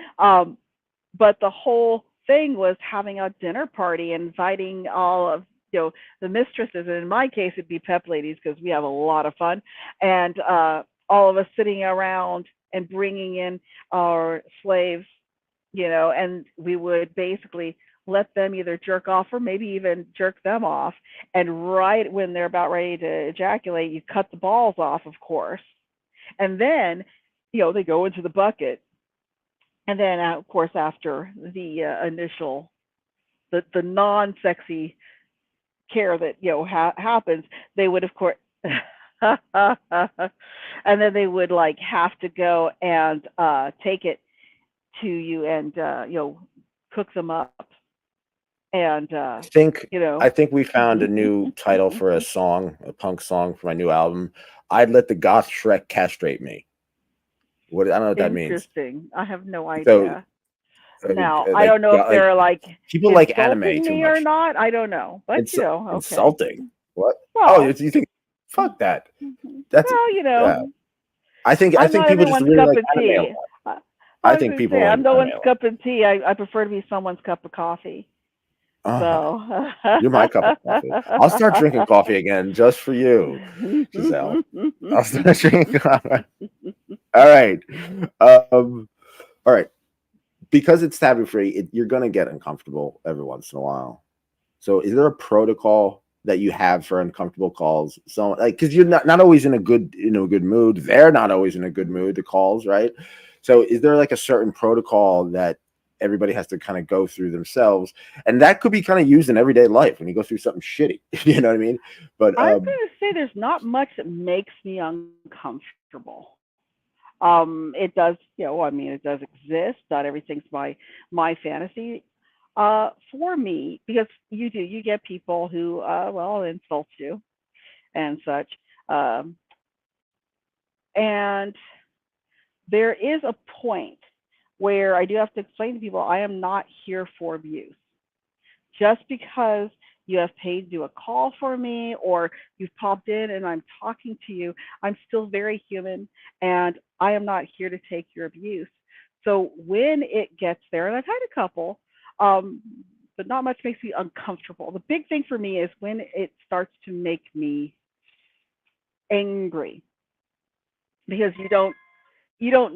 But the whole thing was having a dinner party, inviting all of the mistresses, and in my case it'd be pep ladies because we have a lot of fun, and all of us sitting around and bringing in our slaves, and we would basically let them either jerk off or maybe even jerk them off, and right when they're about ready to ejaculate, you cut the balls off, of course, and then they go into the bucket, and then of course after the initial the non-sexy care that happens, they would of course and then they would like have to go and take it to you and cook them up, And I think you know, I think we found a new title for a song, a punk song for my new album. I'd let the goth Shrek castrate me. What I don't know what that means. interesting. I have no So idea. Now, I like don't know if like they're like people like anime insulting too me or much. not. I don't know, but okay. Insulting. What? Oh, Well, you think? Fuck that. That's well, yeah. I I'm think not people just everyone's really cup like of anime a tea. lot. I I was think going to people say like I'm no anime one's a lot. cup of tea. I prefer to be someone's cup of coffee. Uh-huh. So, You're my cup of coffee. I'll start drinking coffee again just for you, Giselle. I'll start drinking coffee. All right. All right. Because it's taboo free, you're gonna get uncomfortable every once in a while. So, is there a protocol that you have for uncomfortable calls? So, like, because you're not always in a good mood. They're not always in a good mood. The calls, right? So, is there like a certain protocol that everybody has to kind of go through themselves, and that could be kind of used in everyday life when you go through something shitty? You know what I mean? But I'm going to say there's not much that makes me uncomfortable. It does, I mean, it does exist. Not everything's my fantasy. For me, because you get people who, well, insult you and such. Um, and there is a point where I do have to explain to people I am not here for abuse. Just because you have paid to do a call for me or you've popped in and I'm talking to you, I'm still very human and I am not here to take your abuse. So when it gets there, and I've had a couple, um, but not much makes me uncomfortable. The big thing for me is when it starts to make me angry because you don't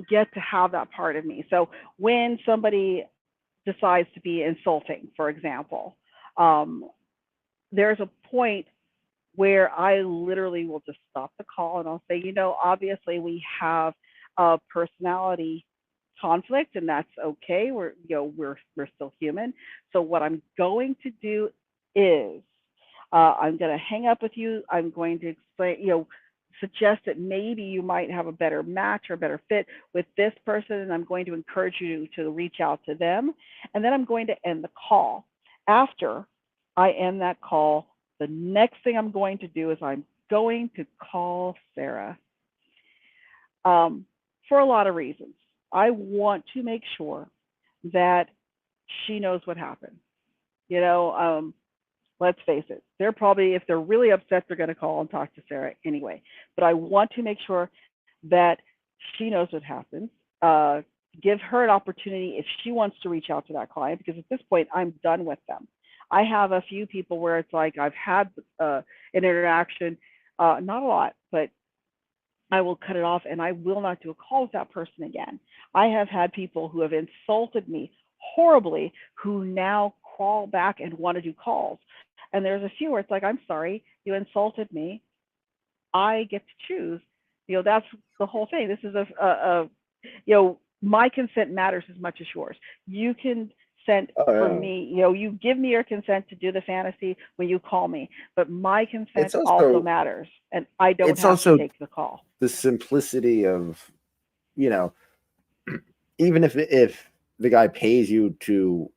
get to have that part of me. So when somebody decides to be insulting, for example, um, there's a point where I literally will just stop the call and I'll say, obviously we have a personality conflict and that's okay. We're still human. So what I'm going to do is I'm going to hang up with you. I'm going to explain, suggest that maybe you might have a better match or a better fit with this person, and I'm going to encourage you to reach out to them. And then I'm going to end the call. After I end that call, the next thing I'm going to do is I'm going to call Sarah um, for a lot of reasons. I want to make sure that she knows what happened. You know, let's face it, they're probably, if they're really upset, they're going to call and talk to Sarah anyway. But I want to make sure that she knows what happened. Give her an opportunity if she wants to reach out to that client, because at this point, I'm done with them. I have a few people where it's like I've had an interaction, not a lot, but I will cut it off and I will not do a call with that person again. I have had people who have insulted me horribly who now crawl back and want to do calls. And there's a few where it's like, I'm sorry, you insulted me. I get to choose. That's the whole thing. This is my consent matters as much as yours. You can consent oh for yeah, me. You give me your consent to do the fantasy when you call me, but my consent it's also also matters, and I don't it's have to also take the call. the simplicity of you know even if the guy pays you to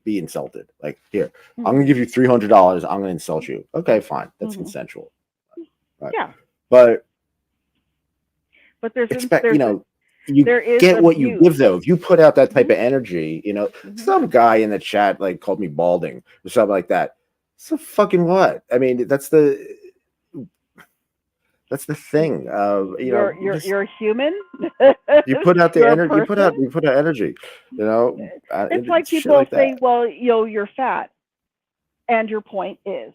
be insulted, like here, I'm Mm-hmm. gonna give you $300, I'm gonna insult you. Okay, fine, that's Mm-hmm. consensual, right? Yeah, But but expect you there is get what you abuse. give though. If you put out that type Mm-hmm. of energy, Mm-hmm. some guy in the chat like called me balding or something like that. So fucking what? I mean, that's the thing. Just You're human. you put out the You're a energy. person. You put out energy. It's like Shit people like that. say, well, you're fat, and your point is,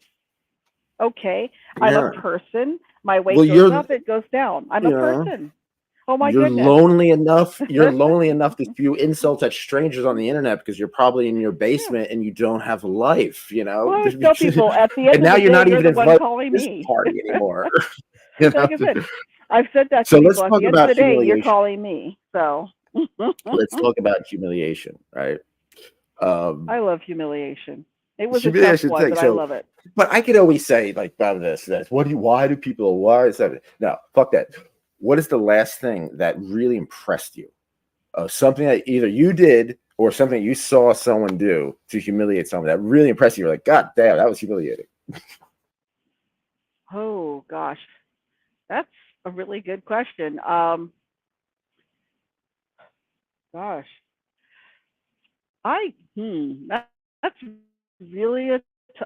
okay, I'm a Yeah. person. My weight Well, goes up, it goes down. I'm a you know, person. Oh my you're goodness. lonely enough. You're lonely enough to spew insults at strangers on the internet because you're probably in your Yeah. basement and you don't have a life. Well, I always tell people at the And end of now the you're day, not you're even the one invited to calling this me. party anymore. you know. Like I said, I've said that to So let's people. At talk the end of about the day, you're humiliation. calling me. So Let's talk about humiliation, right? I love humiliation. It was a tough Humiliation one, thing. but I So, love it. but I could always say like about this. Why is that? No, fuck that. What is the last thing that really impressed you? Something that either you did or something you saw someone do to humiliate someone that really impressed you. You're like, God damn, that was humiliating. Oh gosh, that's a really good question. Gosh, that's really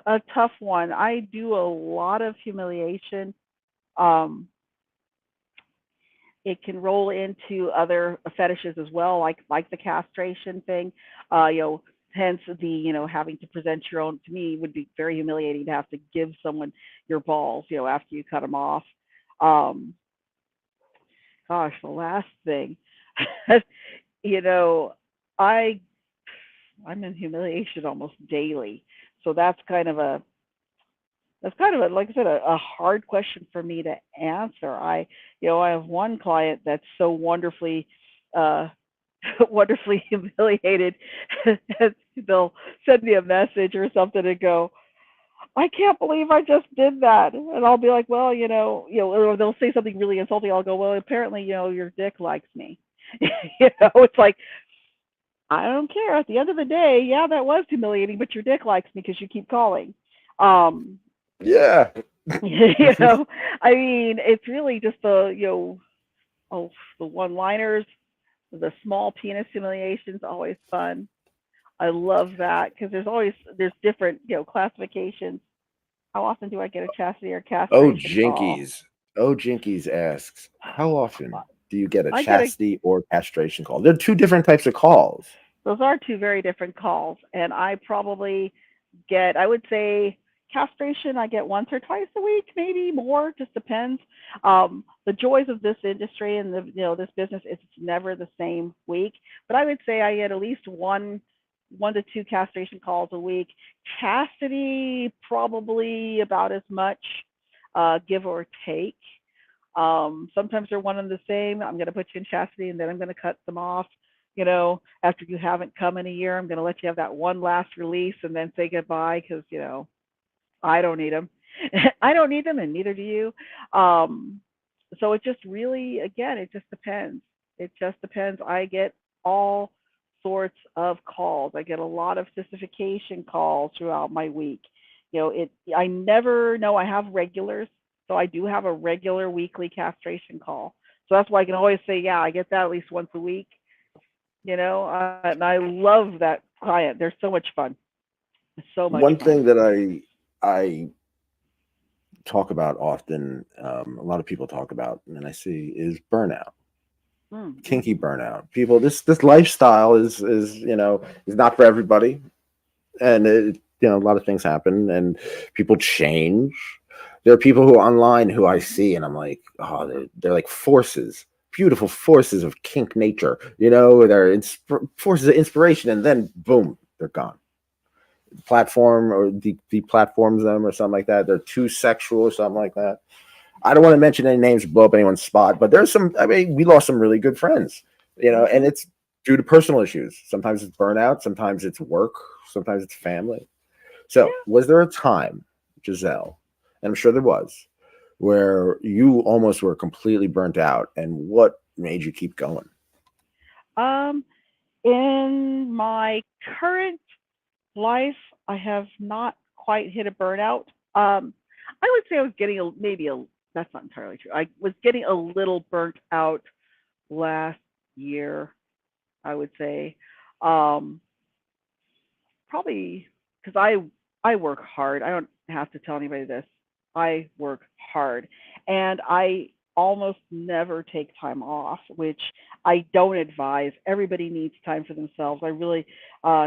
a tough one. I do a lot of humiliation. Um, it can roll into other fetishes as well, like the castration thing. You know, hence the having to present your own. To me, would be very humiliating to have to give someone your balls. After you cut them off. Um, Gosh, the last thing, you know, I I'm in humiliation almost daily, so that's kind of a like I said a hard question for me to answer. I have one client that's so wonderfully uh wonderfully humiliated. They'll send me a message or something and go, I can't believe I just did that. And I'll be like, well, or they'll say something really insulting. I'll go, well, apparently, your dick likes me. It's like, I don't care. At the end of the day, yeah, that was humiliating, but your dick likes me because you keep calling. Um, Yeah. you know, I mean, it's really just oh, the one-liners, the small penis humiliations, always fun. I love that because there's different, classifications. How often do I get a chastity or Oh, castration call? Jinkies. Oh, Jinkies asks, how often do you get a I get a chastity or castration call? They're two different types of calls. Those are two very different calls, and I probably get, I would say, castration. I get once or twice a week, maybe more. Just depends. The joys of this industry and this business is it's never the same week, but I would say I get at least one to two castration calls a week. Chastity probably about as much, give or take. Sometimes they're one and the same. I'm going to put you in chastity and then I'm going to cut them off. After you haven't come in a year, I'm going to let you have that one last release and then say goodbye because, I don't need them. I don't need them and neither do you. Um, so it just really, again, it just depends. It just depends. I get all sorts of calls. I get a lot of sissification calls throughout my week. I never know I have regulars, so I do have a regular weekly castration call. So that's why I can always say, yeah, I get that at least once a week. And I love that client. They're so much fun. So much One fun. thing that I talk about often, a lot of people talk about, and I see is burnout, kinky Mm-hmm. burnout. People, this lifestyle is not for everybody, and a lot of things happen, and people change. There are people who online who I see, and I'm like, oh, they're like forces, beautiful forces of kink nature. They're forces of inspiration, and then boom, they're gone. Platform or the platforms them or something like that. They're too sexual or something like that. I don't want to mention any names, blow up anyone's spot, but there's some. I mean, we lost some really good friends, and Mm-hmm. it's due to personal issues. Sometimes it's burnout, sometimes it's work, sometimes it's family. So, Yeah. was there a time, Giselle, and I'm sure there was, where you almost were completely burnt out, and what made you keep going? Um, in my current life, I have not quite hit a burnout. I would say I was getting maybe a, that's not entirely true. I was getting a little burnt out last year, I would say. Um, Probably because I work hard. I don't have to tell anybody this. I work hard, and I almost never take time off, which I don't advise. Everybody needs time for themselves. I really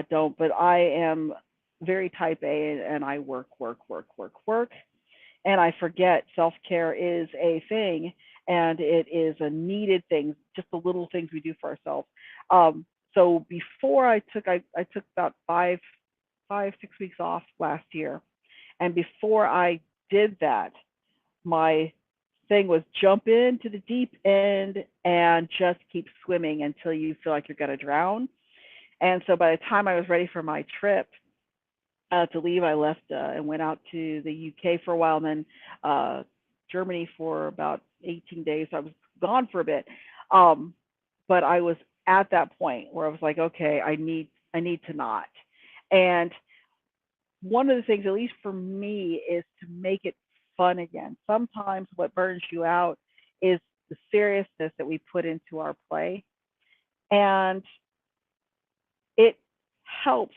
don't, but I am very type A, and I work, work, work, work, work, and I forget self care is a thing, and it is a needed thing. Just the little things we do for ourselves. So before I took about 6 weeks off last year. And before I did that, my thing was jump into the deep end and just keep swimming until you feel like you're going to drown. And so by the time I was ready for my trip to leave, I left and went out to the UK for a while, and then uh, Germany for about 18 days. So I was gone for a bit. Um, but I was at that point where I was like, okay, I need I need to not. And one of the things, at least for me, is to make it fun again. Sometimes what burns you out is the seriousness that we put into our play. And it helps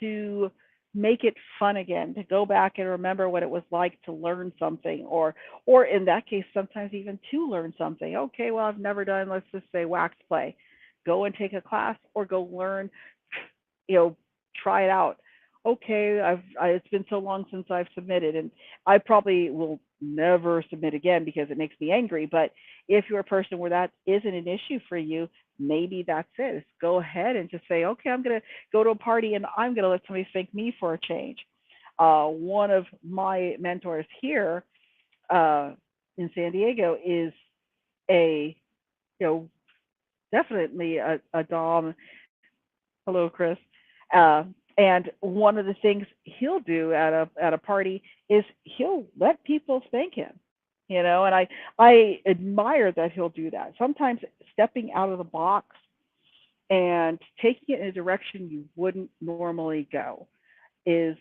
to make it fun again, to go back and remember what it was like to learn something, or in that case, sometimes even to learn something. Okay, well, I've never done, let's just say, wax play. Go and take a class or go learn, you know, try it out. Okay, it's been so long since I've submitted, and I probably will never submit again because it makes me angry. But if you're a person where that isn't an issue for you, maybe that's it. Just go ahead and just say, okay, I'm gonna go to a party and I'm gonna let somebody thank me for a change. One of my mentors here uh, in San Diego is a, you know, definitely a dom. Hello, Chris. Uh, and one of the things he'll do at a party is he'll let people thank him. You know, and I admire that he'll do that. Sometimes stepping out of the box and taking it in a direction you wouldn't normally go is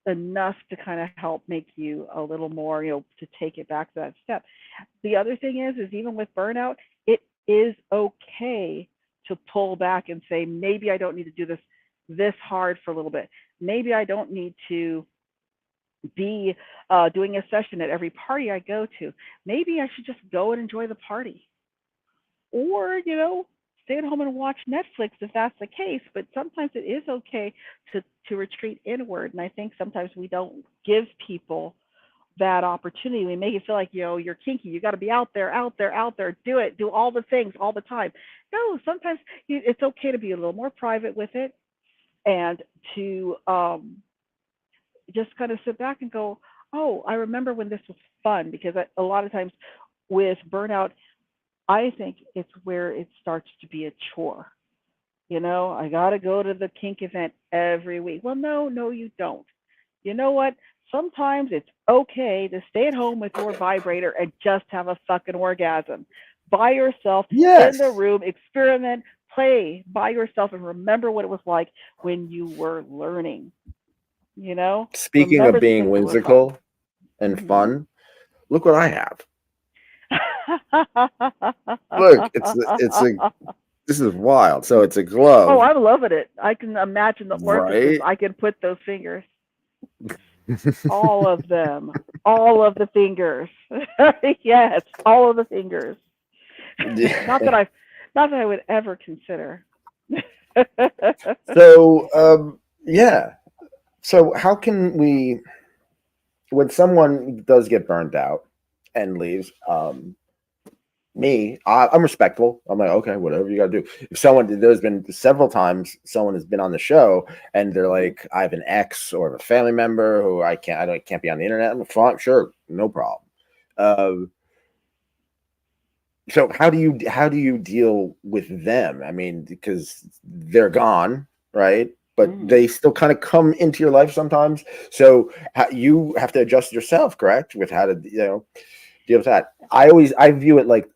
enough to kind of help make you a little more, you know, to take it back to that step. The other thing is even with burnout, it is okay to pull back and say, maybe I don't need to do this hard for a little bit. Maybe I don't need to be doing a session at every party I go to. Maybe I should just go and enjoy the party, or stay at home and watch Netflix if that's the case. But sometimes it is okay to retreat inward, and I think sometimes we don't give people that opportunity. We make it feel like you're kinky. You got to be out there, out there, out there. Do it. Do all the things all the time. No, sometimes it's okay to be a little more private with it, and to just kind of sit back and go, oh, I remember when this was fun. Because a lot of times with burnout, I think it's where it starts to be a chore. I got to go to the kink event every week. Well, no, you don't. You know what? Sometimes it's okay to stay at home with your vibrator and just have a fucking orgasm by yourself in the Yes. room, experiment, play by yourself, and remember what it was like when you were learning. Speaking of Remember the being things that were fun. whimsical and Hmm. fun, look what I have. Look, it's a this is wild. So it's a Oh, glove, I'm loving it. I can imagine the orifices. right? I can put those fingers, all of them, all of the fingers. Yes, all of the fingers. not that Yeah. I, not that I would ever consider. So yeah. So how can we, when someone does get burned out and leaves, I'm respectful. I'm like, okay, whatever you gotta do. If someone, there's been several times someone has been on the show and they're like, I have an ex or a family member who I can't be on the internet. I'm fine, sure, no problem. Uh, so how do you deal with them? I mean, because they're gone, right? But Hmm. they still kind of come into your life sometimes. So you have to adjust yourself, correct, with how to deal with that. I view it like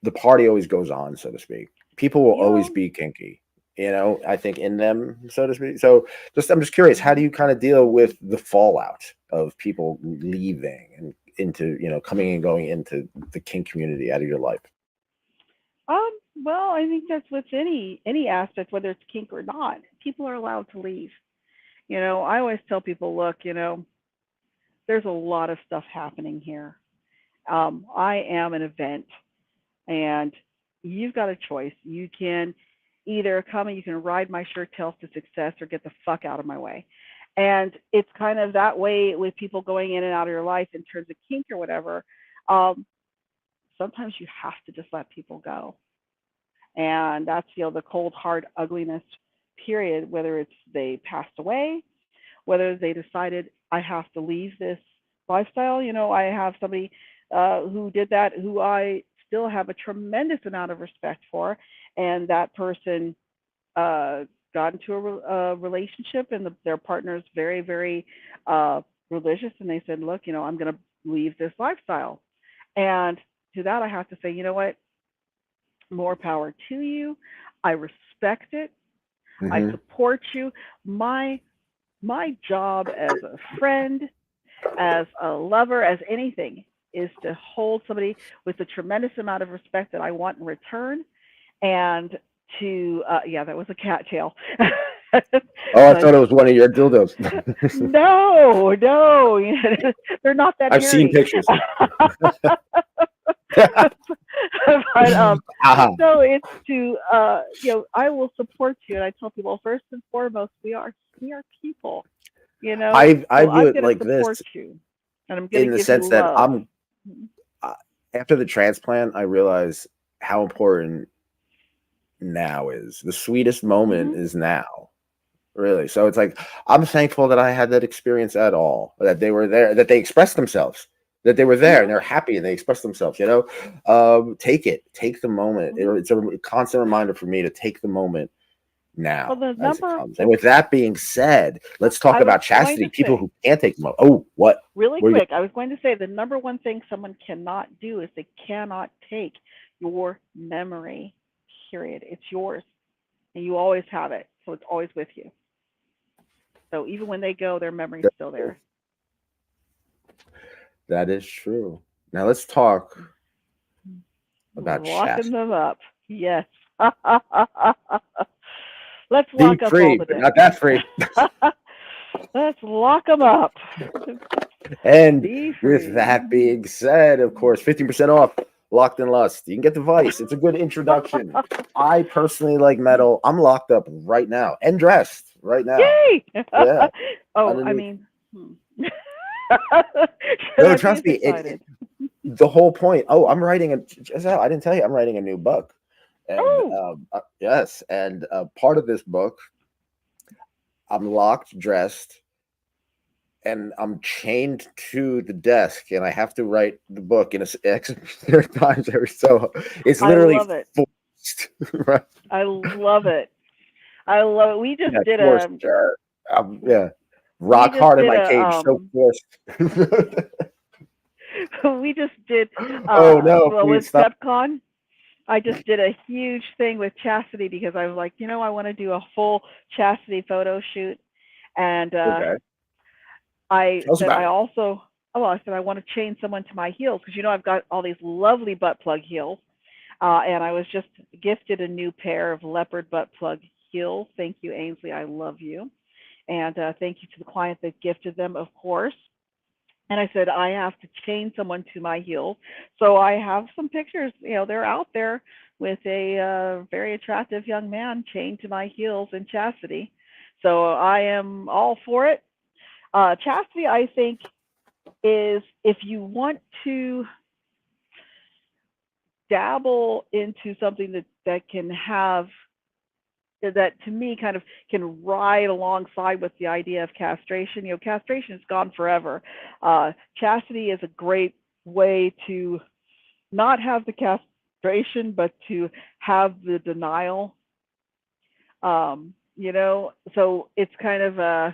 the party always goes on, so to speak. People will always Yeah. be kinky, I think in them, so to speak. So I'm just curious, how do Hmm. you kind of deal with the fallout of people leaving and into, coming and going into the kink community out of your life? Um. Well, I think that's with any aspect, whether it's kink or not. People are allowed to leave. I always tell people, look, there's a lot of stuff happening here. I am an event, and you've got a choice. You can either come and you can ride my shirt tails to success or get the fuck out of my way. And it's kind of that way with people going in and out of your life in terms of kink or whatever. Um, Sometimes you have to just let people go. And that's, the cold, hard ugliness period, whether it's they passed away, whether they decided I have to leave this lifestyle. I have somebody who did that, who I still have a tremendous amount of respect for, and that person uh, got into a relationship, and their partner is very, very religious, and they said, "Look, I'm going to leave this lifestyle." And to that, I have to say, you know what? More power to you. I respect it. I Hmm. support you. My my job as a friend, as a lover, as anything, is to hold somebody with a tremendous amount of respect that I want in return, and to yeah, that was a cat tail. Oh, I But thought it was one of your dildos. no, no, they're not that I've seen hairy. pictures. But Aha. no, it's to I will support you, and I tell people first and foremost, we are people, I so view I'm it going to like this support you, and I'm going to in the give you sense that love. Mhm. uh, after the transplant, I realized how important now is. The sweetest moment Mhm. is now, really. So it's like I'm thankful that I had that experience at all, that they were there, that they expressed themselves, that they were there and Mhm. they're happy and they expressed themselves. Take the moment. Mhm. It's a constant reminder for me to take the moment Well, now the as it number comes. And with that being said, let's talk I was about going chastity. to People say who can't take the moment. Oh, what? really Where you quick, I was going to say the number one thing someone cannot do is they cannot take your memory. Period. It's yours, and you always have it, so it's always with you. So even when they go, their memory's go? still there. That is true. Now let's talk about Locking chastity. them up. Yes. Let's Be lock up all free, the but dead. not that free. Let's lock them up. And Be with free. that being said, of course, 15% off Locked in Lust. You can get the Vice. It's a good introduction. I personally like metal. I'm locked up right now and dressed right now. Yay! Yeah. Oh, I Underneath. mean, hmm. Should No, I be trust as me. excited? The whole point. Oh, I'm writing I didn't tell you. I'm writing a new book. And Oh, yes. And part of this book, I'm locked, dressed, and I'm chained to the desk, and I have to write the book in a X times every so. It's I literally love it. forced, right? I love it. I love it. Yeah, forced. Sure. Yeah, We rock just hard in did my a cage, so forced. we just did Oh no! well with Please stop. PepCon. I just did a huge thing with chastity because I was like, I want to do a full chastity photo shoot, and Okay, I tell us said about I it. also I said I want to chain someone to my heels because I've got all these lovely butt plug heels, and I was just gifted a new pair of leopard butt plug heels. Thank you, Ainsley. I love you, and thank you to the client that gifted them, of course. And I said, I have to chain someone to my heels. So I have some pictures, they're out there with a very attractive young man chained to my heels in chastity. So I am all for it. Chastity, I think, is if you want to dabble into something that can have that to me kind of can ride alongside with the idea of castration. Castration is gone forever. Chastity is a great way to not have the castration, but to have the denial. So it's kind of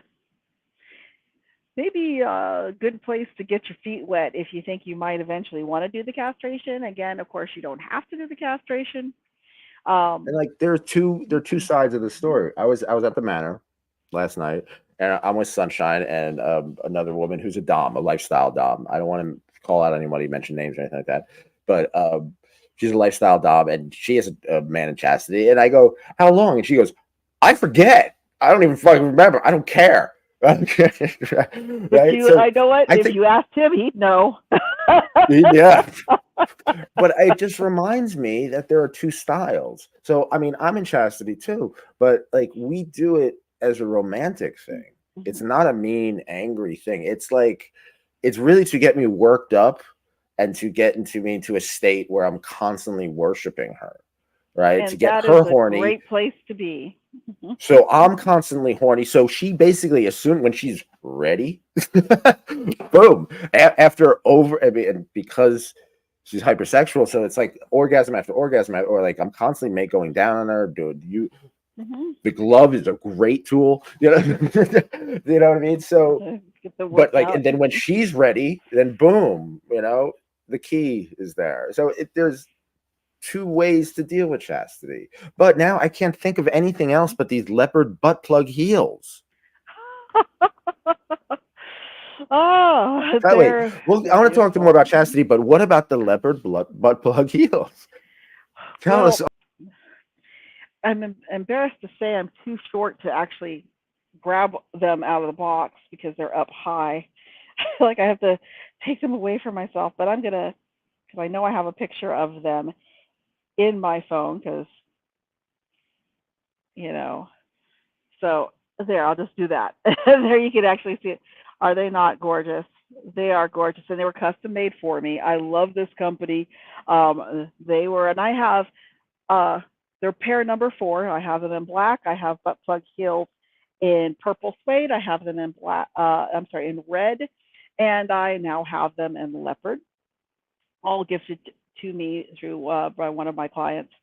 maybe a good place to get your feet wet if you think you might eventually want to do the castration. Again, of course, you don't have to do the castration. And Um, like, there are two sides of the story. I was at the Manor last night, and I'm with Sunshine and another woman who's a dom, a lifestyle dom. I don't want to call out anybody, mention names or anything like that, but she's a lifestyle dom, and she is a man in chastity. And I go, "How long?" And she goes, "I forget. I don't even fucking remember. I don't care." Right? So I know what, I if think, you asked him, he'd know. yeah. But it just reminds me that there are two styles. So I mean, I'm in chastity too, but like, we do it as a romantic thing. It's Mhm. not a mean, angry thing. It's like, it's really to get me worked up and to get into me into a state where I'm constantly worshiping her, right? To And get that is her a horny. great place to be. So I'm constantly horny. So she basically, as soon when she's ready, boom. After over, I mean, and because she's hypersexual, so it's like orgasm after orgasm, or like I'm constantly going down on her. Dude, Mhm. the glove is a great tool. You know what I mean. So, Get the but like, workout. and then when she's ready, then boom, the key is there. So there's two ways to deal with chastity. But now I can't think of anything else but these leopard butt plug heels. Oh, Wait, well, they're I want to talk to more beautiful. about chastity, but what about the leopard butt plug heels? Tell us. Well, I'm embarrassed to say I'm too short to actually grab them out of the box because they're up high. Like I have to take them away from myself, but I'm gonna, because I know I have a picture of them in my phone, because you know. So there, I'll just do that. There, you can actually see it. Are they not gorgeous? They are gorgeous, and they were custom made for me. I love this company. They were, and I have uh, they're pair number 4. I have them in black. I have butt plug heels in purple suede. I have them in black. I'm sorry, in red, and I now have them in leopard. All gifted to me through by one of my clients,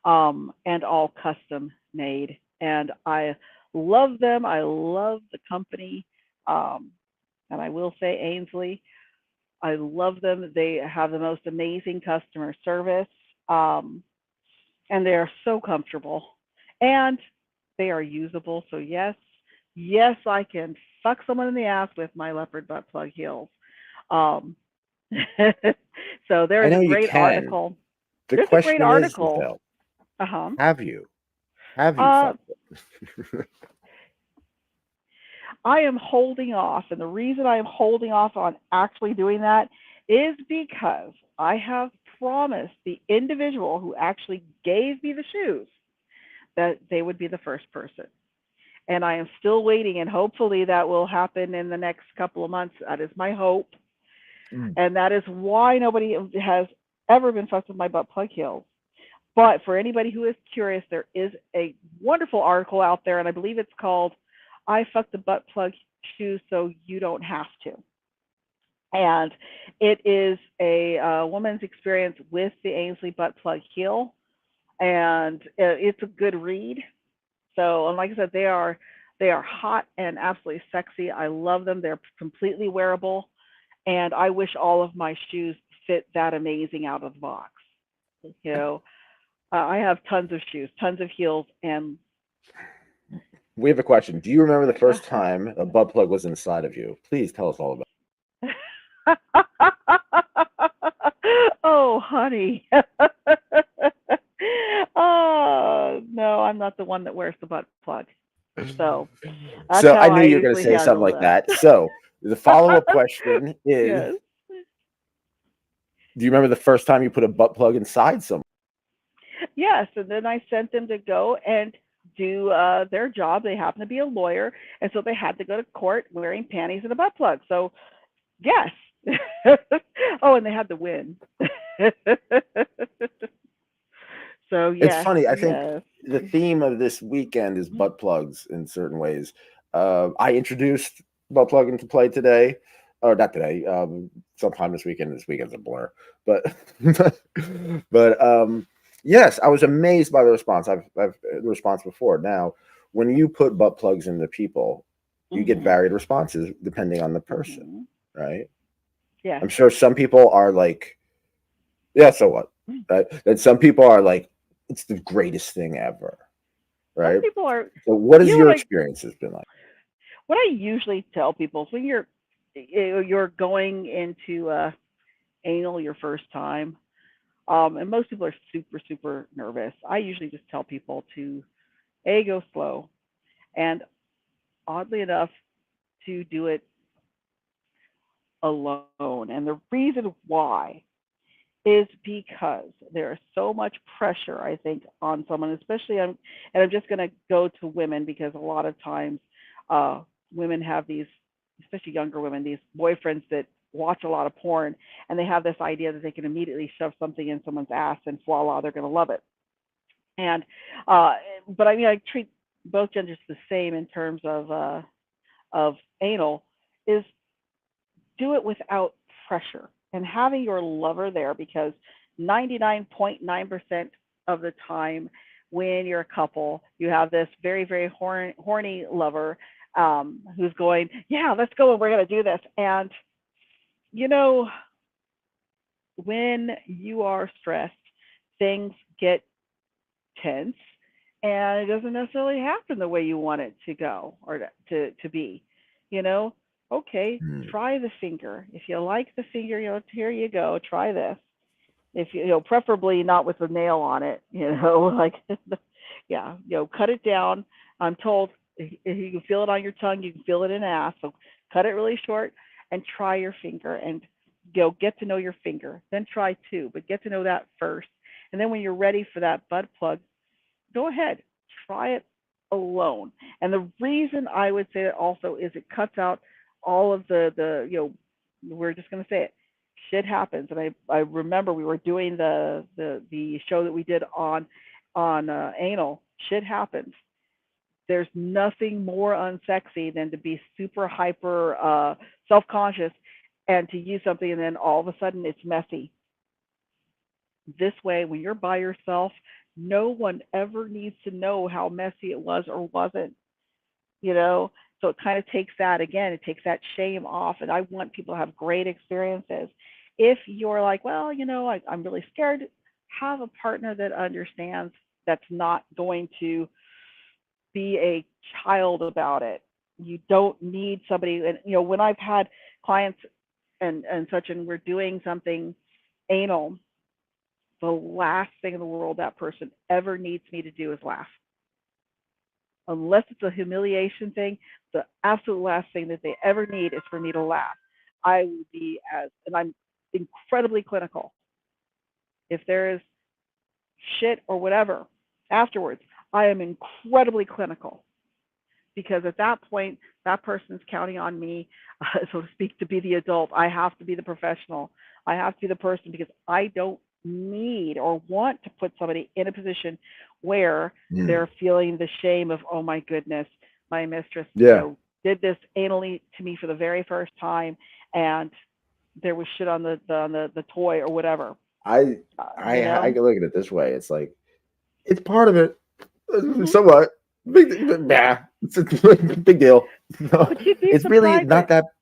and all custom made. And I love them. I love the company, um, and I will say Ainsley. I love them. They have the most amazing customer service. Um, and they are so comfortable, and they are usable. So yes, yes, I can fuck someone in the ass with my leopard butt plug heels. Um, so there I is a know you great can. article. The There's a great question is, article. Giselle, Uh huh. have you? Have you Uh, fucked it? I am holding off, and the reason I am holding off on actually doing that is because I have promised the individual who actually gave me the shoes that they would be the first person. And I am still waiting, and hopefully that will happen in the next couple of months. That is my hope, Mm. and that is why nobody has ever been fucked with my butt plug heels. But for anybody who is curious, there is a wonderful article out there, and I believe it's called "I Fucked the Butt Plug Shoes So You Don't Have to." And it is a woman's experience with the Ainsley butt plug heel, and it's a good read. So, and like I said, they are hot and absolutely sexy. I love them. They're completely wearable, and I wish all of my shoes fit that amazing out of the box. You know, I have tons of shoes, tons of heels, and We have a question. Do you remember the first time a butt plug was inside of you? Please tell us all about oh, honey. Oh, no, I'm not the one that wears the butt plug. it. So that's So how I knew I you were going to usually say something handle like them. that. So the follow-up question is, Yes. do you remember the first time you put a butt plug inside someone? Yes. And then I sent them to go and do their job. They happen to be a lawyer. And so they had to go to court wearing panties and a butt plug. So, yes. Oh, and they had to win. So, It's yes, funny. I think yes. the theme of this weekend is butt plugs in certain ways. I introduced butt plug into play today, or not today. Sometime this weekend. This weekend's a blur, but but yes, I was amazed by the response. I've the response before. Now, when you put butt plugs into people, you get Hmm. varied responses depending on the person, Hmm. right? Yes. I'm sure some people are like, yeah, so what? Right? And some people are like, it's the greatest thing ever, Some right? people are, So, what you has know your experiences been like? what I usually tell people is when you're going into anal your first time, and most people are super super nervous. I usually just tell people to go slow, and oddly enough, to do it alone. And the reason why is because there is so much pressure, I think, on someone, especially and I'm just going to go to women because a lot of times uh, women have these, especially younger women, these boyfriends that watch a lot of porn, and they have this idea that they can immediately shove something in someone's ass and voila, they're going to love it. And uh, but I mean, I treat both genders the same in terms of anal. Is do it without pressure and having your lover there, because 99.9% of the time when you're a couple, you have this very, very horny lover, who's going, yeah, let's go and we're going to do this. And, you know, when you are stressed, things get tense and it doesn't necessarily happen the way you want it to go or to be. You know, okay, Mm. try the finger. If you like the finger, here you go, try this. If preferably not with a nail on it, like, yeah, cut it down. I'm told if you can feel it on your tongue, you can feel it in ass. So cut it really short and try your finger and get to know your finger. Then try two, but get to know that first. And then when you're ready for that butt plug, go ahead, try it alone. And the reason I would say that also is it cuts out all of we're just going to say it, shit happens. And I remember we were doing the show that we did on anal. Shit happens. There's nothing more unsexy than to be super hyper self-conscious and to use something and then all of a sudden it's messy. This way, when you're by yourself, no one ever needs to know how messy it was or wasn't, you know? So it kind of takes that, again, it takes that shame off. And I want people to have great experiences. If you're like, well, I'm really scared, have a partner that understands, that's not going to be a child about it. You don't need somebody. And, when I've had clients and such, and we're doing something anal, the last thing in the world that person ever needs me to do is laugh. Unless it's a humiliation thing, the absolute last thing that they ever need is for me to laugh. I will be and I'm incredibly clinical. If there is shit or whatever afterwards, I am incredibly clinical because at that point, that person's counting on me, so to speak, to be the adult. I have to be the professional. I have to be the person because I don't need or want to put somebody in a position where Mm. they're feeling the shame of, oh my goodness, my mistress, Yeah. did this anally to me for the very first time, and there was shit on the toy or whatever. I You I know. can look at it this way. It's like it's part of it, Hmm. somewhat. Nah, it's a big deal. No, But you'd be it's really surprised not that that.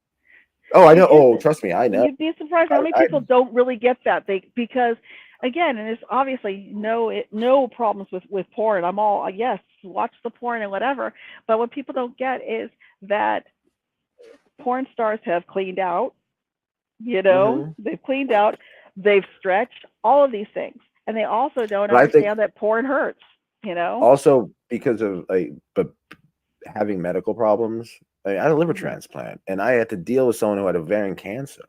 Oh, I know. it Oh, isn't. trust me, I know. You'd be surprised how many I people don't really get that. Because again, and it's obviously no problems with porn. I'm all yes, watch the porn and whatever. But what people don't get is that porn stars have cleaned out. hmm They've cleaned out, they've stretched, all of these things, and they also don't But I think understand that porn hurts. You know. also because of but having medical problems. I had a liver Hmm. transplant, and I had to deal with someone who had ovarian cancer.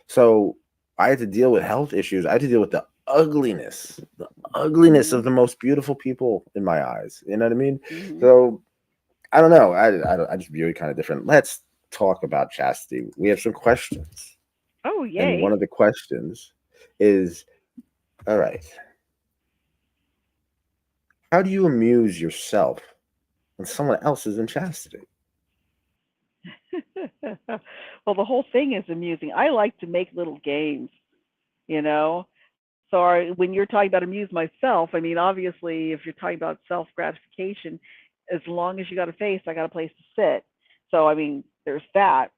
So I had to deal with health issues. I had to deal with the ugliness Hmm. of the most beautiful people in my eyes. You know what I mean? Hmm. So I don't know. I just view it kind of different. Let's talk about chastity. We have some questions, Oh, and one yay. of the questions is, all right, how do you amuse yourself when someone else is in chastity? Well, the whole thing is amusing. I like to make little games, you know. So when you're talking about amuse myself, I mean, obviously, if you're talking about self gratification, as long as you got a face, I got a place to sit. So I mean, there's that.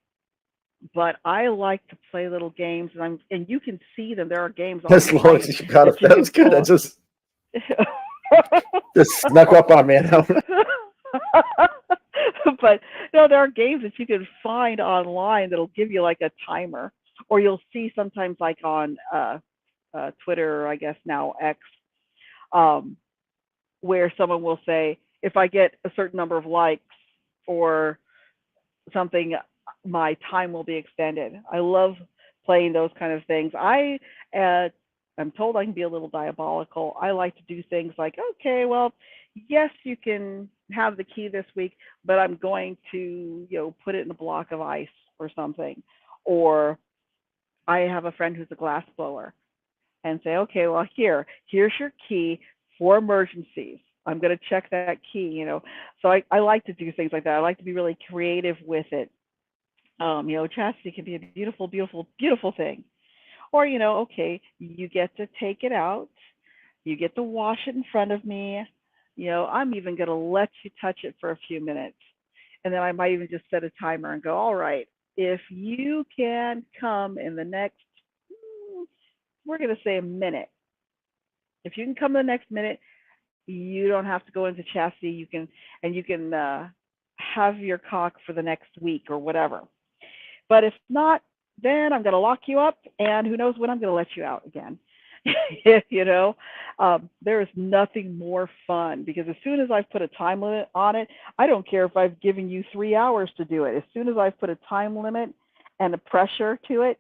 But I like to play little games, and you can see them. There are games As long online as you got that it, you that can was good. I pull. just snuck up on me. But no, there are games that you can find online that'll give you like a timer, or you'll see sometimes like on Twitter, or I guess now X, um, where someone will say, if I get a certain number of likes or something, my time will be extended. I love playing those kind of things. Uh, I'm told I can be a little diabolical. I like to do things like, okay, well, yes, you can have the key this week, but I'm going to, put it in a block of ice or something. Or I have a friend who's a glass blower and say, okay, well, here's your key for emergencies. I'm going to check that key. So I like to do things like that. I like to be really creative with it. Chastity can be a beautiful, beautiful, beautiful thing. Or, okay, you get to take it out, you get to wash it in front of me. I'm even going to let you touch it for a few minutes. And then I might even just set a timer and go, all right, if you can come in the next, we're going to say a minute, If you can come the next minute, you don't have to go into chastity. You can have your cock for the next week or whatever. But if not, then I'm going to lock you up, and who knows when I'm going to let you out again. you know, there is nothing more fun because as soon as I've put a time limit on it, I don't care if I've given you 3 hours to do it. As soon as I've put a time limit and a pressure to it,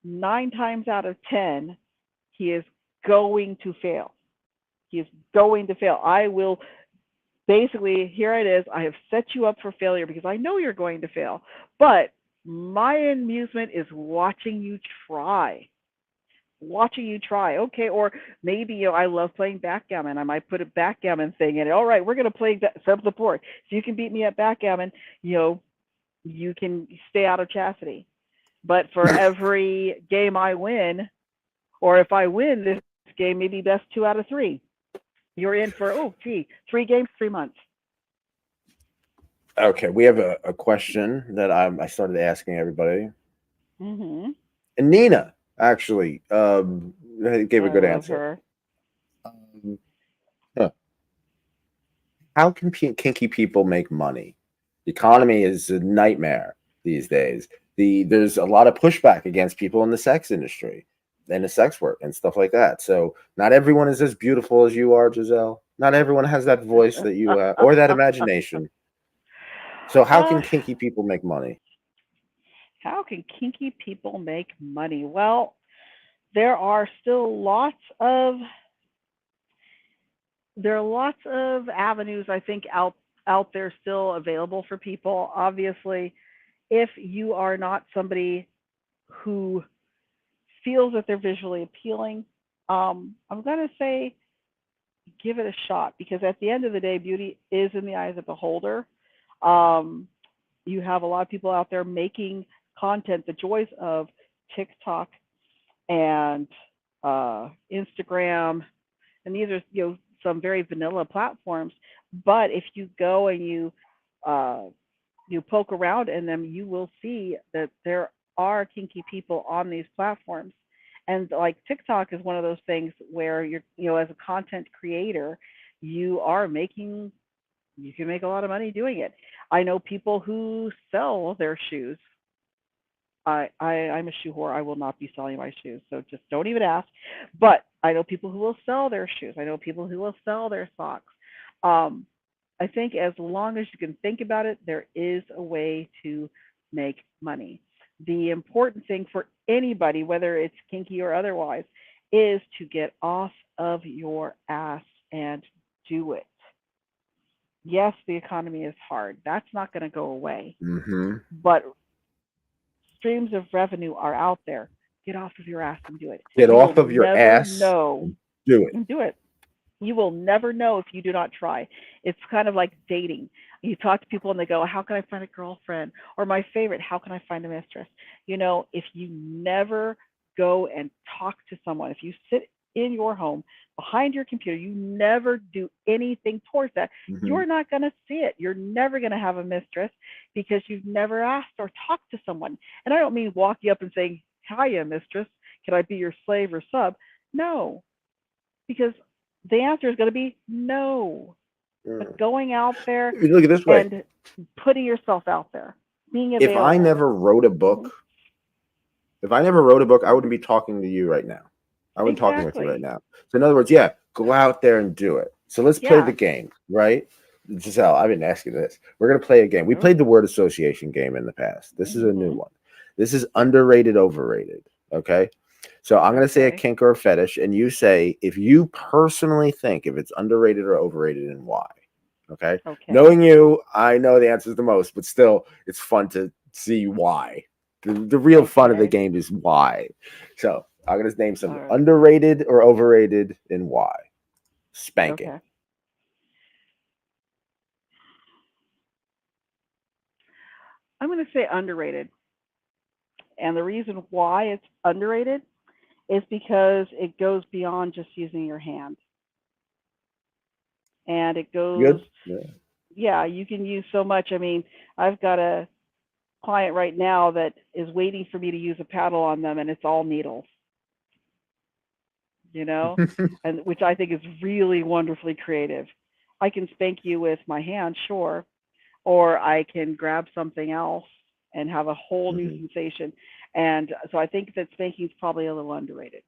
9 times out of 10, he is going to fail. He is going to fail. I will basically, here it is. I have set you up for failure because I know you're going to fail. But my amusement is watching you try. Watching you try. Okay, or maybe I love playing backgammon. I might put a backgammon thing in it. All right, we're gonna play set up the board. So you can beat me at backgammon, you can stay out of chastity. But for every game I win, or if I win this game, maybe best 2 out of 3. You're in for 3 games, 3 months. Okay, we have a question that I started asking everybody, Mm-hmm. and Nina actually gave a I good love answer. her. Um, huh. How can kinky people make money? The economy is a nightmare these days. There's a lot of pushback against people in the sex industry and the sex work and stuff like that. So not everyone is as beautiful as you are, Giselle. Not everyone has that voice that you have or that imagination. So how uh, can kinky people make money? how can kinky people make money? Well, there are still lots of avenues I think out there still available for people. Obviously, if you are not somebody who feels that they're visually appealing, I'm going to say give it a shot because at the end of the day, beauty is in the eye of the beholder. Um, you have a lot of people out there making content, the joys of TikTok and Instagram, and these are some very vanilla platforms. But if you go and uh, you poke around in them, you will see that there are kinky people on these platforms. And like TikTok is one of those things where as a content creator, you are making, you can make a lot of money doing it. I know people who sell their shoes. I'm a shoe whore. I will not be selling my shoes, so just don't even ask. But I know people who will sell their shoes. I know people who will sell their socks. Um, I think as long as you can think about it, there is a way to make money. The important thing for anybody, whether it's kinky or otherwise, is to get off of your ass and do it. Yes, the economy is hard. That's not going to go away. Mm-hmm. But streams of revenue are out there. Get off of your ass and do it. Get You will off of your never ass know. and do it. And do it. You will never know if you do not try. It's kind of like dating. You talk to people and they go, "How can I find a girlfriend?" Or my favorite, "How can I find a mistress?" If you never go and talk to someone, if you sit in your home behind your computer, you never do anything towards that, Mm-hmm. you're not going to see it. You're never going to have a mistress because you've never asked or talked to someone. And I don't mean walking up and saying, "Hiya, mistress. Can I be your slave or sub?" No, because the answer is going to be no. But Mm. going out there Look at it this way. and putting yourself out there, being If I available. never wrote a book, Mhm. if I never wrote a book, I wouldn't be talking to you right now. I wouldn't be talking with you right Exactly. now. So in other words, yeah, go out there and do it. So let's play the Yeah. game, right? Giselle, I've been asking this. We're gonna play a game. We Oh. played the word association game in the past. This is a new Mhm. one. This is underrated, overrated. Okay. So I'm gonna say a Okay. kink or a fetish, and you say if you personally think if it's underrated or overrated and why. Okay. Okay. Knowing you, I know the answer is the most, but still, it's fun to see why. The real fun of the Okay. game is why. So I'm gonna name some All right. underrated or overrated and why. Spanking. Okay. I'm going to say underrated. And the reason why it's underrated is because it goes beyond just using your hand. And it goes, Good. Yeah. yeah, you can use so much. I mean, I've got a client right now that is waiting for me to use a paddle on them, and it's all needles. you know, and which I think is really wonderfully creative. I can spank you with my hand, sure, or I can grab something else and have a whole new Mhm. sensation. And so I think that spanking is probably a little underrated.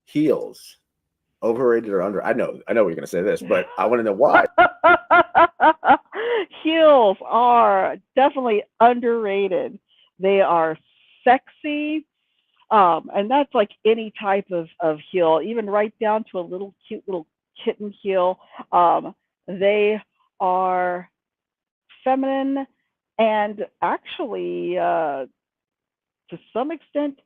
Heels, overrated or under? I know you're gonna say this, but I want to know why. Heels are definitely underrated. They are sexy. And that's like any type of heel, even right down to a little cute little kitten heel. They are feminine and actually, to some extent,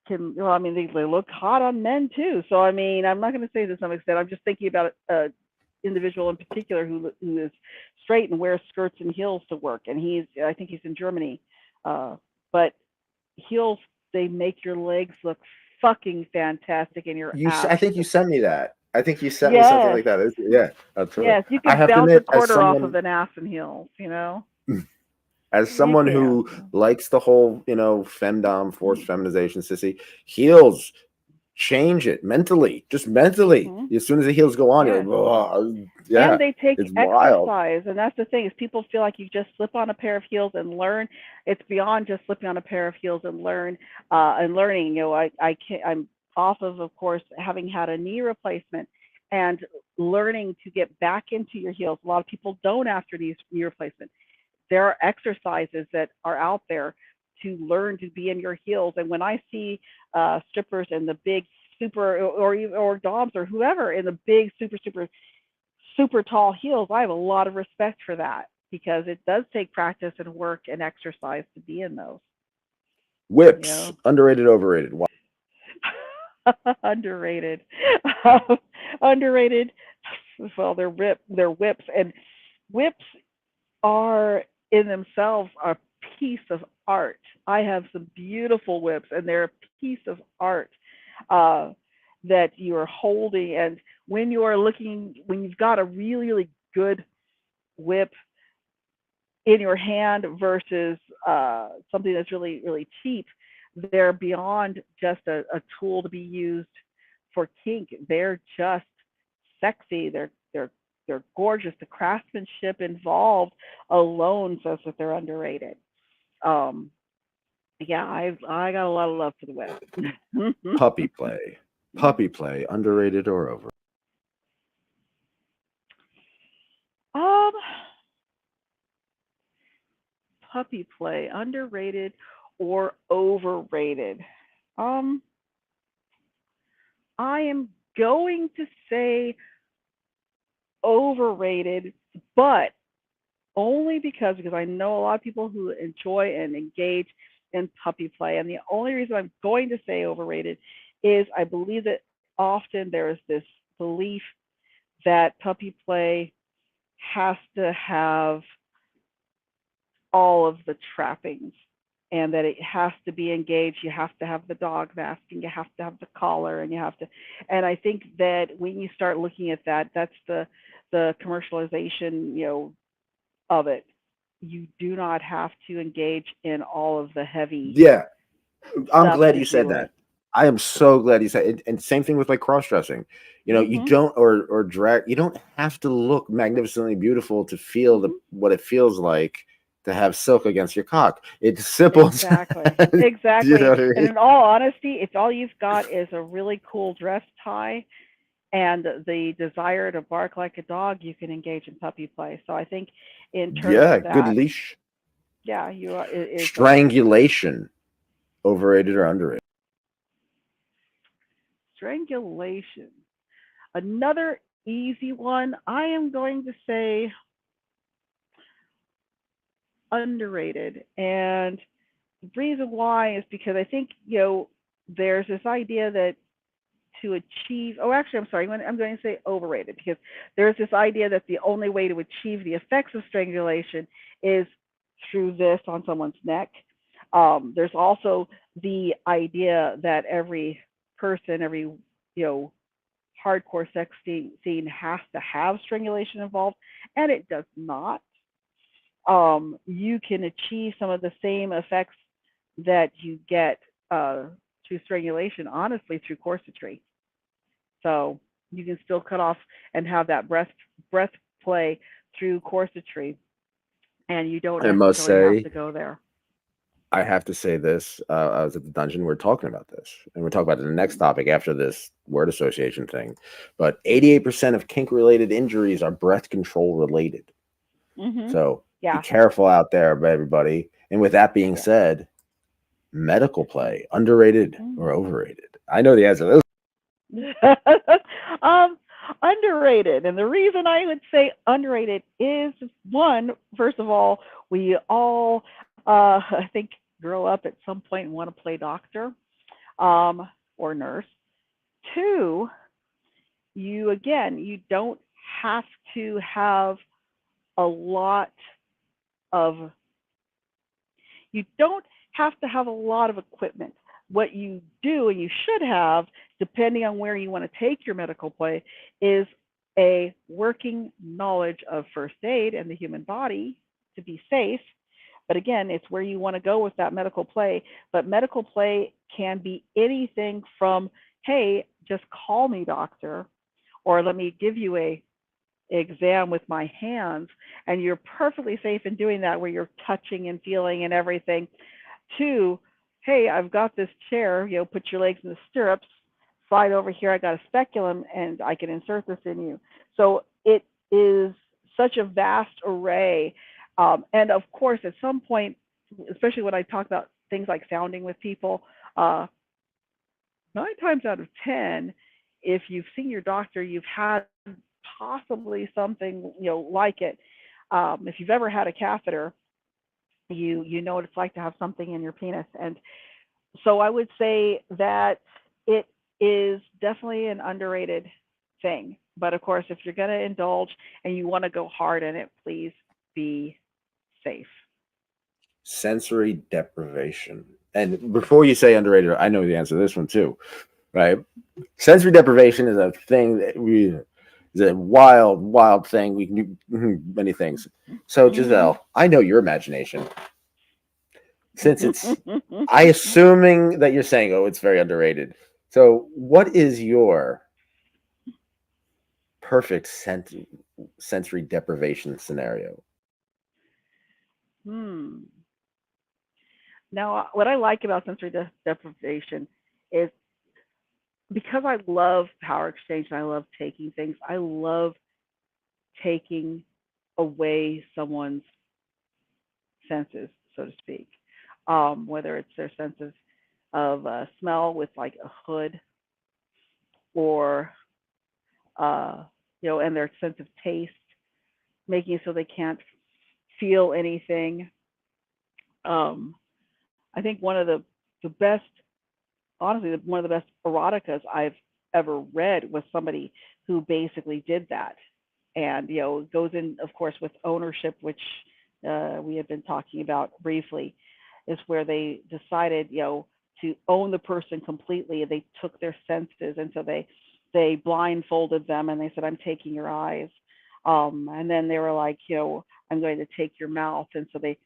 can, well, I mean, they look hot on men too. So I mean, I'm not going to say to some extent. I'm just thinking about a individual in particular who is straight and wears skirts and heels to work, and I think he's in Germany, but heels, they make your legs look fucking fantastic and your I ass. think you sent me that. I think you sent me something Yes, like that. Yeah, absolutely. yes, you I can have to bounce a admit, quarter off of an ass in heels. as You someone can. who likes the whole, femdom, forced feminization, sissy, heels change it mentally, just mentally. Mm-hmm. As soon as the heels go on, you're Yes. like, oh, And yeah, they take it's wild. exercise, and that's the thing, is people feel like you just slip on a pair of heels and learn. It's beyond just slipping on a pair of heels and learning. I can't, I'm off of course, having had a knee replacement and learning to get back into your heels. A lot of people don't after knee replacement. There are exercises that are out there to learn to be in your heels. And when I see strippers in the big super, or doms or whoever in the big super tall heels, I have a lot of respect for that because it does take practice and work and exercise to be in those. You Whips, know, underrated, overrated. underrated, underrated. Well, they're whips, and whips are in themselves a piece of art. I have some beautiful whips, and they're a piece of art uh, that you are holding. And when you are looking, when you've got a really, really good whip in your hand versus something that's really, really cheap, they're beyond just a tool to be used for kink. They're just sexy. They're gorgeous. The craftsmanship involved alone says that they're underrated. Um, yeah, I got a lot of love for the West. Puppy play. Puppy play, underrated or over? um, puppy play, underrated or overrated? Um, I am going to say overrated, but only because I know a lot of people who enjoy and engage in puppy play, and the only reason I'm going to say overrated is I believe that often there is this belief that puppy play has to have all of the trappings and that it has to be engaged. You have to have the dog mask and you have to have the collar and you have to, and I think that when you start looking at that, that's the commercialization, of it. You do not have to engage in all of the heavy Yeah, I'm stuff glad to you said do that. it. I am so glad you said it. And same thing with like cross dressing. You Mhm. don't or drag. You don't have to look magnificently beautiful to feel Mhm. what it feels like to have silk against your cock. It's simple. Exactly. You know Exactly. what I And mean? in all honesty, if all you've got is a really cool dress tie and the desire to bark like a dog, you can engage in puppy play. So I think in terms Yeah, of good that, leash. yeah, it's Strangulation, overrated or underrated? strangulation. Another easy one. I am going to say underrated. And the reason why is because I think, there's this idea that to achieve, oh, actually, I'm sorry, I'm going to say overrated because there's this idea that the only way to achieve the effects of strangulation is through this on someone's neck. There's also the idea that every person, every, hardcore sex scene has to have strangulation involved, and it does not. You can achieve some of the same effects that you get. to strangulation, honestly, through corsetry. So you can still cut off and have that breath play through corsetry, and you don't I must necessarily have say, to go there. I have to say this. I was at the dungeon. We're talking about this, and we're talking about the next Mm-hmm. topic after this word association thing. But 88% of kink-related injuries are breath control related. Mm-hmm. So be Yeah. careful out there, everybody. And with that being Yeah. said, medical play, underrated Mm. or overrated? I know the answer to this. um, Underrated, and the reason I would say underrated is one. First of all, we all, I think, grow up at some point and want to play doctor, or nurse. Two, you don't have to have a lot of you don't have to have a lot of equipment. What you do and you should have, depending on where you want to take your medical play, is a working knowledge of first aid and the human body to be safe. But again, it's where you want to go with that medical play. But medical play can be anything from, hey, just call me, doctor, or let me give you a exam with my hands, and you're perfectly safe in doing that where you're touching and feeling and everything. Two, hey, I've got this chair, put your legs in the stirrups, slide over here, I got a speculum and I can insert this in you. So it is such a vast array. And of course, at some point, especially when I talk about things like sounding with people, 9 times out of 10, if you've seen your doctor, you've had possibly something like it. If you've ever had a catheter, you know what it's like to have something in your penis. And so I would say that it is definitely an underrated thing. But of course, if you're going to indulge and you want to go hard in it, please be safe. Sensory deprivation. And before you say underrated, I know the answer to this one too, right? Sensory deprivation is a thing that we is a wild, wild thing. We can do many things. So, Mm-hmm. Giselle, I know your imagination. Since it's, I assuming that you're saying, oh, it's very underrated. So, what is your perfect sensory deprivation scenario? hmm. Now, what I like about sensory deprivation is because I love power exchange and I love taking things, I love taking away someone's senses, so to speak. Whether it's their senses of smell with like a hood, or uh, and their sense of taste, making it so they can't feel anything. Um, I think one of the best, honestly, one of the best eroticas I've ever read was somebody who basically did that, and it goes in, of course, with ownership, which we have been talking about briefly, is where they decided, to own the person completely. They took their senses, and so they blindfolded them, and they said, "I'm taking your eyes," and then they were like, "I'm going to take your mouth," and so they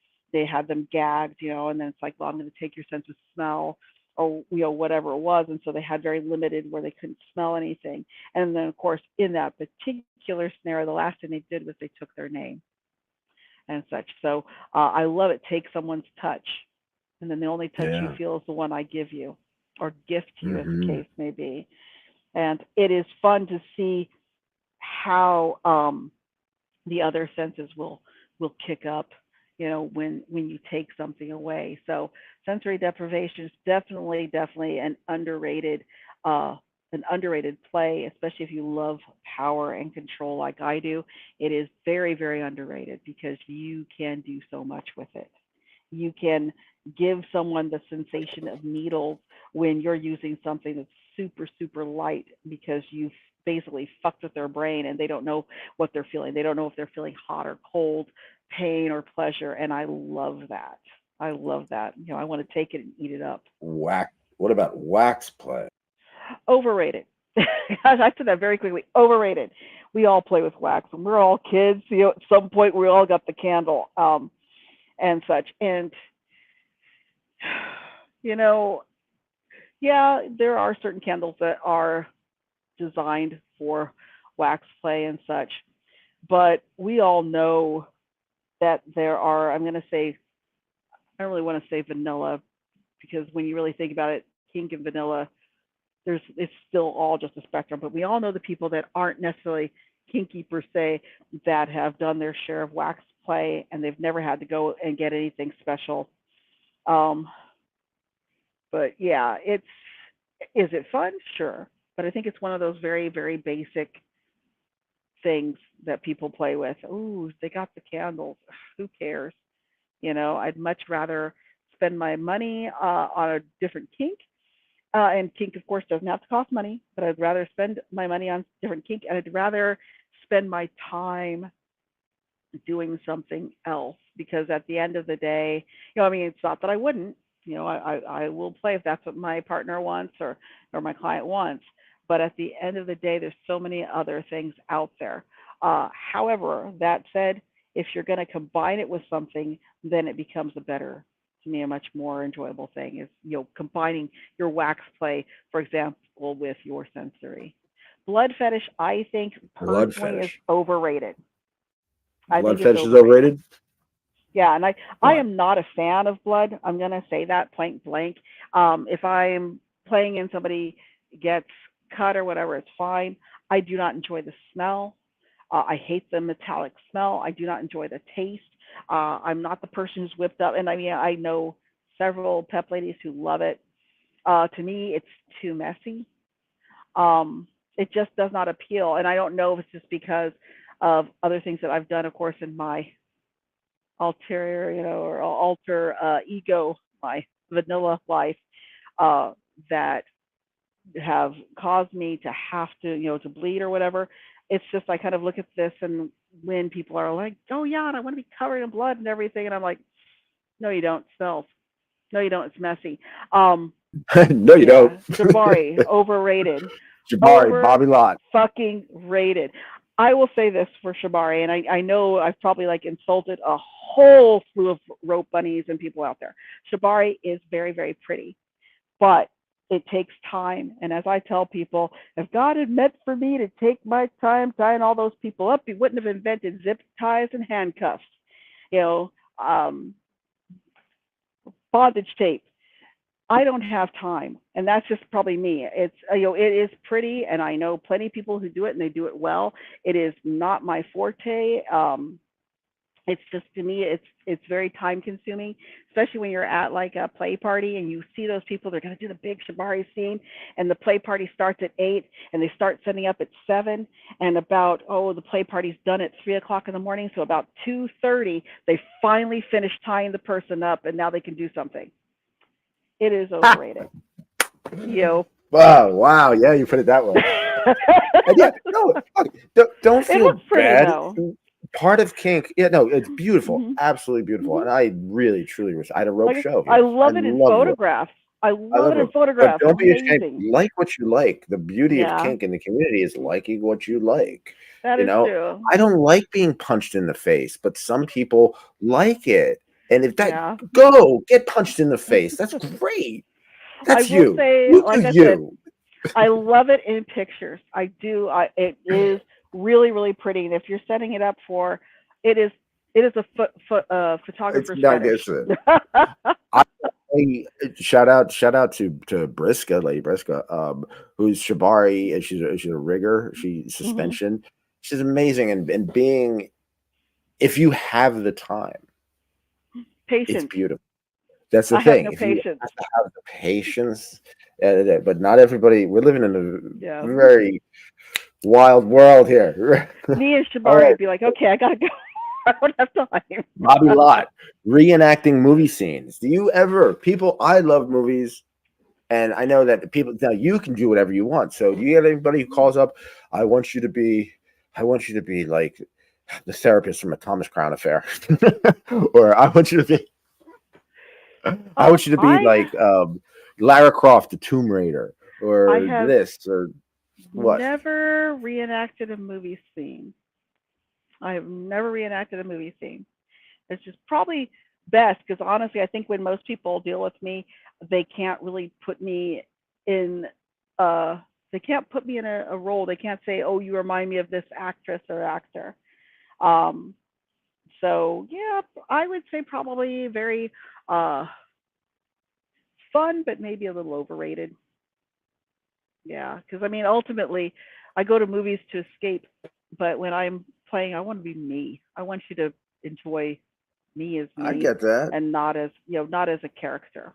had them gagged, and then it's like, "Well, I'm going to take your sense of smell," or whatever it was, and so they had very limited where they couldn't smell anything. And then of course in that particular scenario, the last thing they did was they took their name and such. So I love it. Take someone's touch, and then the only touch you Yeah. feel is the one I give you or gift you, as the Hmm. case may be. And it is fun to see how the other senses will kick up, when you take something away. So sensory deprivation is definitely uh an underrated play, especially if you love power and control like I do. It is very underrated because you can do so much with it. You can give someone the sensation of needles when you're using something that's super light, because you've basically fucked with their brain and they don't know what they're feeling. They don't know if they're feeling hot or cold, pain or pleasure. And I love that. I love that. I want to take it and eat it up. Whack. What about wax play? Overrated. I said that very quickly. Overrated. We all play with wax when we're all kids. At some point we all got the candle, and such. And you know, Yeah, there are certain candles that are designed for wax play and such, but we all know that there are, I'm going to say, I don't really want to say vanilla because when you really think about it, kink and vanilla, it's still all just a spectrum. But we all know the people that aren't necessarily kinky per se that have done their share of wax play and they've never had to go and get anything special. Um, but yeah, it's is it fun? Sure, but I think it's one of those very very basic things that people play with. Ooh, they got the candles. Who cares? I'd much rather spend my money on a different kink. And kink, of course, doesn't have to cost money, but I'd rather spend my money on different kink, and I'd rather spend my time doing something else because at the end of the day, I mean, it's not that I wouldn't. I will play if that's what my partner wants or my client wants. But at the end of the day, there's so many other things out there. However, that said, if you're going to combine it with something, then it becomes a better, to me, a much more enjoyable thing is, combining your wax play, for example, with your sensory. Blood fetish, I think Blood personally is fetish. overrated. I think Blood it's fetish is overrated. overrated. Yeah, and I Why? am not a fan of blood. I'm gonna say that point blank. If I'm playing and somebody gets cut or whatever, it's fine. I do not enjoy the smell. I hate the metallic smell. I do not enjoy the taste. I'm not the person who's whipped up, and I mean I know several pep ladies who love it. To me, it's too messy. It just does not appeal, and I don't know if it's just because of other things that I've done, of course, in my ulterior, or alter ego, my vanilla life, uh, that have caused me to have to, to bleed or whatever. It's just I kind of look at this and when people are like, "Oh yeah, and I want to be covered in blood and everything," and I'm like, "No, you don't. It smells. No, you don't. It's messy." Um, No, you don't. yeah, Jabari, overrated. Jabari, Over Bobby Lot. fucking rated. I will say this for Shibari, and I know I've probably like insulted a whole slew of rope bunnies and people out there. Shibari is very, very pretty, but it takes time. And as I tell people, if God had meant for me to take my time tying all those people up, he wouldn't have invented zip ties and handcuffs, you know, um, bondage tape. I don't have time, and that's just probably me. It's it is pretty, and I know plenty of people who do it, and they do it well. It is not my forte. It's just to me, it's very time consuming, especially when you're at like a play party and you see those people. They're going to do the big shibari scene, and the play party starts at 8, and they start setting up at 7, and about the play party's done at 3 o'clock in the morning. So about 2:30, they finally finish tying the person up, and now they can do something. It is overrated. Yo. Wow, wow, yeah, you put it that way. And yeah, no, look, don't It feel looks pretty bad. though. Part of kink, yeah, no, it's beautiful, Hmm. absolutely beautiful, Hmm. and I really, truly wish I had a rope Like show I here. I love it in love rope. photographs. I I love love it in rope, but photographs. don't be ashamed. Amazing. Like what you like. The beauty of Yeah, kink in the community is liking what you like. that You is know, true. I don't like being punched in the face, but some people like it. And if that Yeah. go get punched in the face, that's great. I That's will you. say, You do like I said, you. I love it in pictures. I do. It is really, really pretty. And if you're setting it up for, it is, it is a It's photographer's not fetish. good. I shout out to Briska, Lady Briska, who's Shibari, and she's a rigger. She's Hmm. suspension. She's amazing, and being if you have the time, it's Patience. beautiful. That's the I have thing. no If you patience. have to have the patience, but not everybody. We're living in a Yeah. very wild world here. Me and All Shabari right, would be like, okay, I gotta go. I don't have time. Bobby Lot reenacting movie scenes. Do you ever people? I love movies. And I know that people now you can do whatever you want. So do you get anybody who calls up? I want you to be, I want you to be like the therapist from a Thomas Crown Affair, or I want you to be I like Lara Croft, the Tomb Raider, I or have this or what? never reenacted a movie scene. I have never reenacted a movie scene. It's just probably best because honestly, I think when most people deal with me, they can't really put me. in they can't put me in a role. They can't say, "Oh, you remind me of this actress or actor." Um, so yeah, I would say probably very uh, fun, but maybe a little overrated. Yeah, because I mean, ultimately, I go to movies to escape, but when I'm playing, I want to be me. I want you to enjoy me as I me get that. and not as not as a character.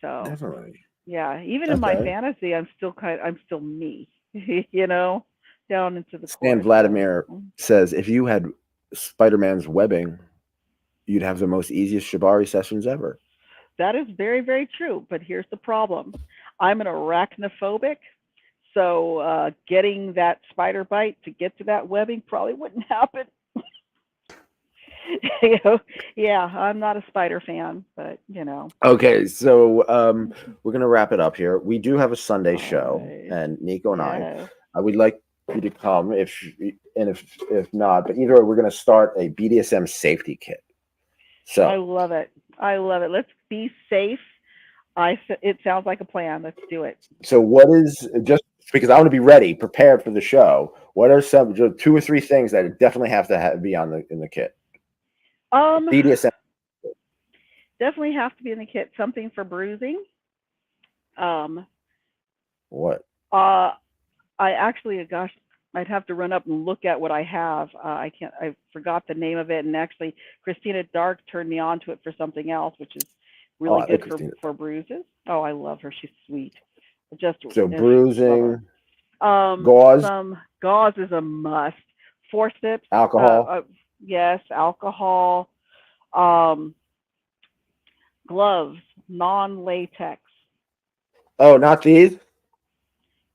So Definitely. yeah, even in my Okay. fantasy, I'm still me, down into the Stan core. So Vladimir says if you had Spider-Man's webbing, you'd have the most easiest shibari sessions ever. that is very, very true. But here's the problem: I'm an arachnophobic, so getting that spider bite to get to that webbing probably wouldn't happen. you know, yeah, I'm not a spider fan, but Okay, so we're gonna wrap it up here. We do have a Sunday all show, right, and Nico and I, yes, we'd like you to come if not, but either way, we're gonna start a BDSM safety kit. I So love it. I love it. Let's be safe. It sounds like a plan. Let's do it. what is just because I want to be ready, prepared for the show. What are some two or three things that definitely have to be on the in the kit? Um, BDSM. definitely have to be in the kit. Something for bruising. Um, What? uh, I actually, gosh, I'd have to run up and look at what I have. I can't. I forgot the name of it. And actually, Christina Dark turned me on to it for something else, which is Oh, really I like good Christina. for bruises. Oh, I love her. She's sweet. Just So love her. bruising, gauze, Some gauze is a must. Forceps. alcohol. Yes, alcohol. Um, gloves, non-latex. Oh, not these.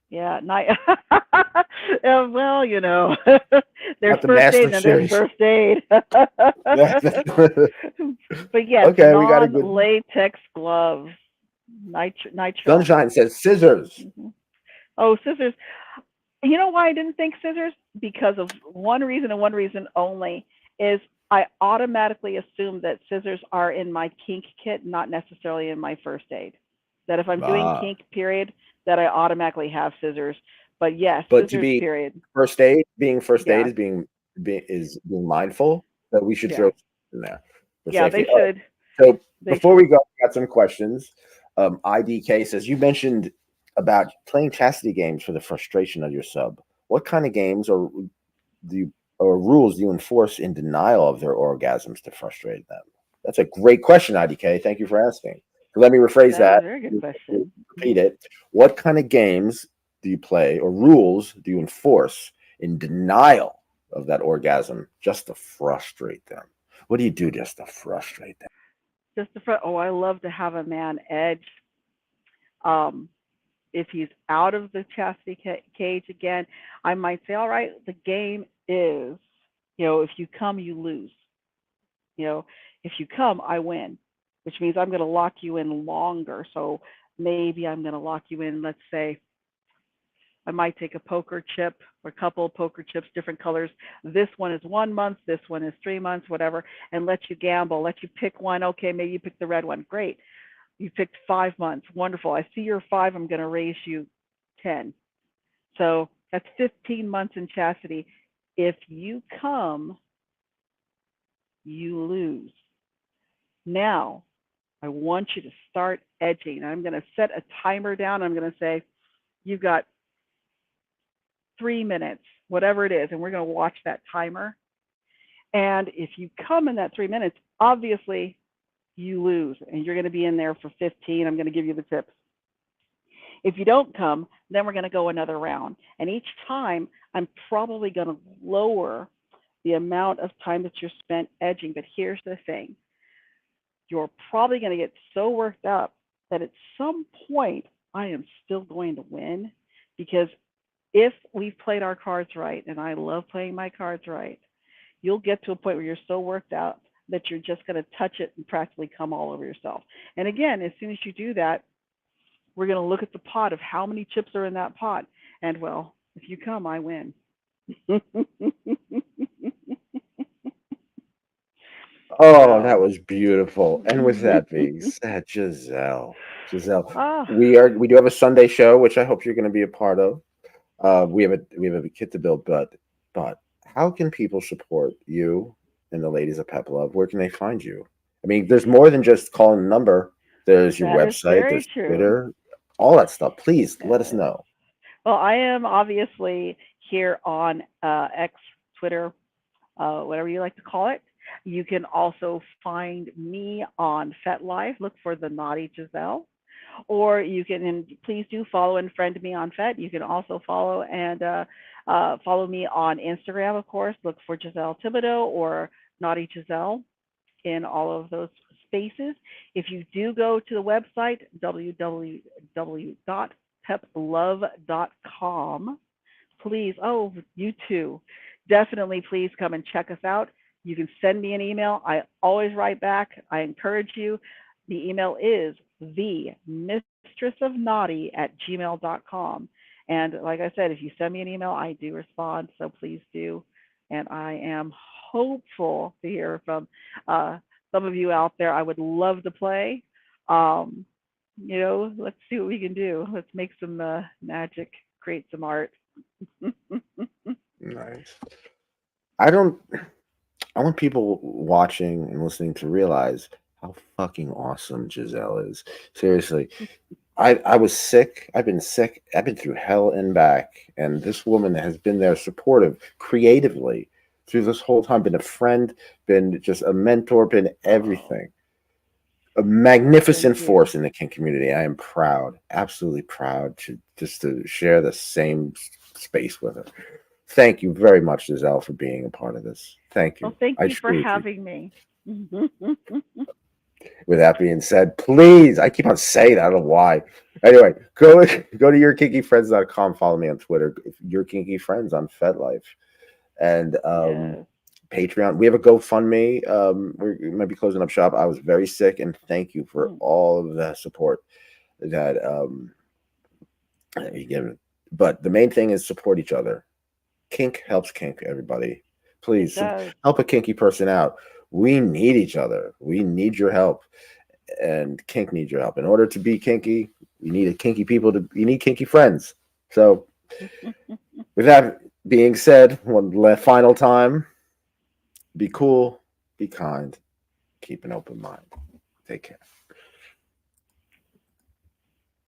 Yeah, not. Well, there's Not the first aid Master and then there's Series. first aid. But yes, Okay, we got a good non-latex gloves, nitrile. Sunshine says scissors. Hmm. Oh, scissors. You know why I didn't think scissors? Because of one reason and one reason only is I automatically assume that scissors are in my kink kit, not necessarily in my first aid. That if I'm doing Ah, kink period, that I automatically have scissors. But yes, but to scissors be period. first aid, being first aid Yeah, is being mindful that we should throw yeah, in there for yeah. safety. They All right. should. So They before we should. go, I got some questions. IDK says you mentioned about playing chastity games for the frustration of your sub. What kind of games do you or rules do you enforce in denial of their orgasms to frustrate them? That's a great question, IDK. Thank you for asking. Let me rephrase That is a that. very good question. Repeat it. What kind of games do you play or rules do you enforce in denial of that orgasm just to frustrate them? What do you do just to frustrate them? Just the front. Oh, I love to have a man edge. Um, if he's out of the chastity cage again, I might say, all right, the game is, if you come, you lose. You know, if you come, I win, which means I'm going to lock you in longer. So maybe I'm going to lock you in, let's say, I might take a poker chip or a couple of poker chips, different colors. This one is 1 month, this one is 3 months, whatever, and let you gamble, let you pick one. Okay, maybe you pick the red one. Great. You picked 5 months. Wonderful. I see you're five. I'm going to raise you 10. So that's 15 months in chastity. If you come, you lose. Now, I want you to start edging. I'm going to set a timer down. I'm going to say, you've got 3 minutes, whatever it is, and we're going to watch that timer. And if you come in that 3 minutes, obviously you lose and you're going to be in there for 15. I'm going to give you the tips. If you don't come, then we're going to go another round. And each time, I'm probably going to lower the amount of time that you're spent edging. But here's the thing, you're probably going to get so worked up that at some point, I am still going to win, because if we've played our cards right, and I love playing my cards right, you'll get to a point where you're so worked out that you're just going to touch it and practically come all over yourself. And again, as soon as you do that, we're going to look at the pot of how many chips are in that pot. And well, if you come, I win. Oh, that So, was beautiful. And with that being said, Giselle, Giselle, Oh, we do have a Sunday show, which I hope you're going to be a part of. We have a kit to build, but how can people support you and the ladies of Pep Love? Where can they find you? I mean, there's more than just calling the number. There's your that is website, very there's true. Twitter, all that stuff. Please let us Yes. know. Well, I am obviously here on X, Twitter, whatever you like to call it. You can also find me on FetLife. Look for the Naughty Giselle. Or you can, and please do follow and friend me on Fet. You can also follow and follow me on Instagram, of course. Look for Giselle Thibodeaux or Naughty Giselle in all of those spaces. If you do go to the website, www.peplove.com, please, oh, you too, definitely please come and check us out. You can send me an email. I always write back. I encourage you. The email is the mistress of naughty at gmail.com. And like I said, if you send me an email, I do respond. So please do. And I am hopeful to hear from some of you out there. I would love to play. Um, let's see what we can do. Let's make some magic, create some art. Nice. I don't. I want people watching and listening to realize how fucking awesome Giselle is. Seriously, I was sick. I've been sick. I've been through hell and back, and this woman has been there, supportive, creatively through this whole time. Been a friend, been just a mentor, been Oh, everything. A magnificent thank you. force in the kink community. I am proud, absolutely proud to just to share the same space with her. Thank you very much, Giselle, for being a part of this. Thank Well, you. thank I you for truly appreciate having me. With that being said, please, I keep on saying that, I don't know why. Anyway, go to yourkinkyfriends.com. Follow me on Twitter. Your Kinky Friends on FedLife. And Yes. Patreon. We have a GoFundMe. We might be closing up shop. I was very sick, and thank you for Mm. all of the support that you give. But the main thing is support each other. Kink helps kink, everybody. It Please does. help a kinky person out. We need each other. We need your help, and kink needs your help. In order to be kinky, you need a kinky people to. You need kinky friends. So, with that being said, final time: be cool, be kind, keep an open mind. Take care.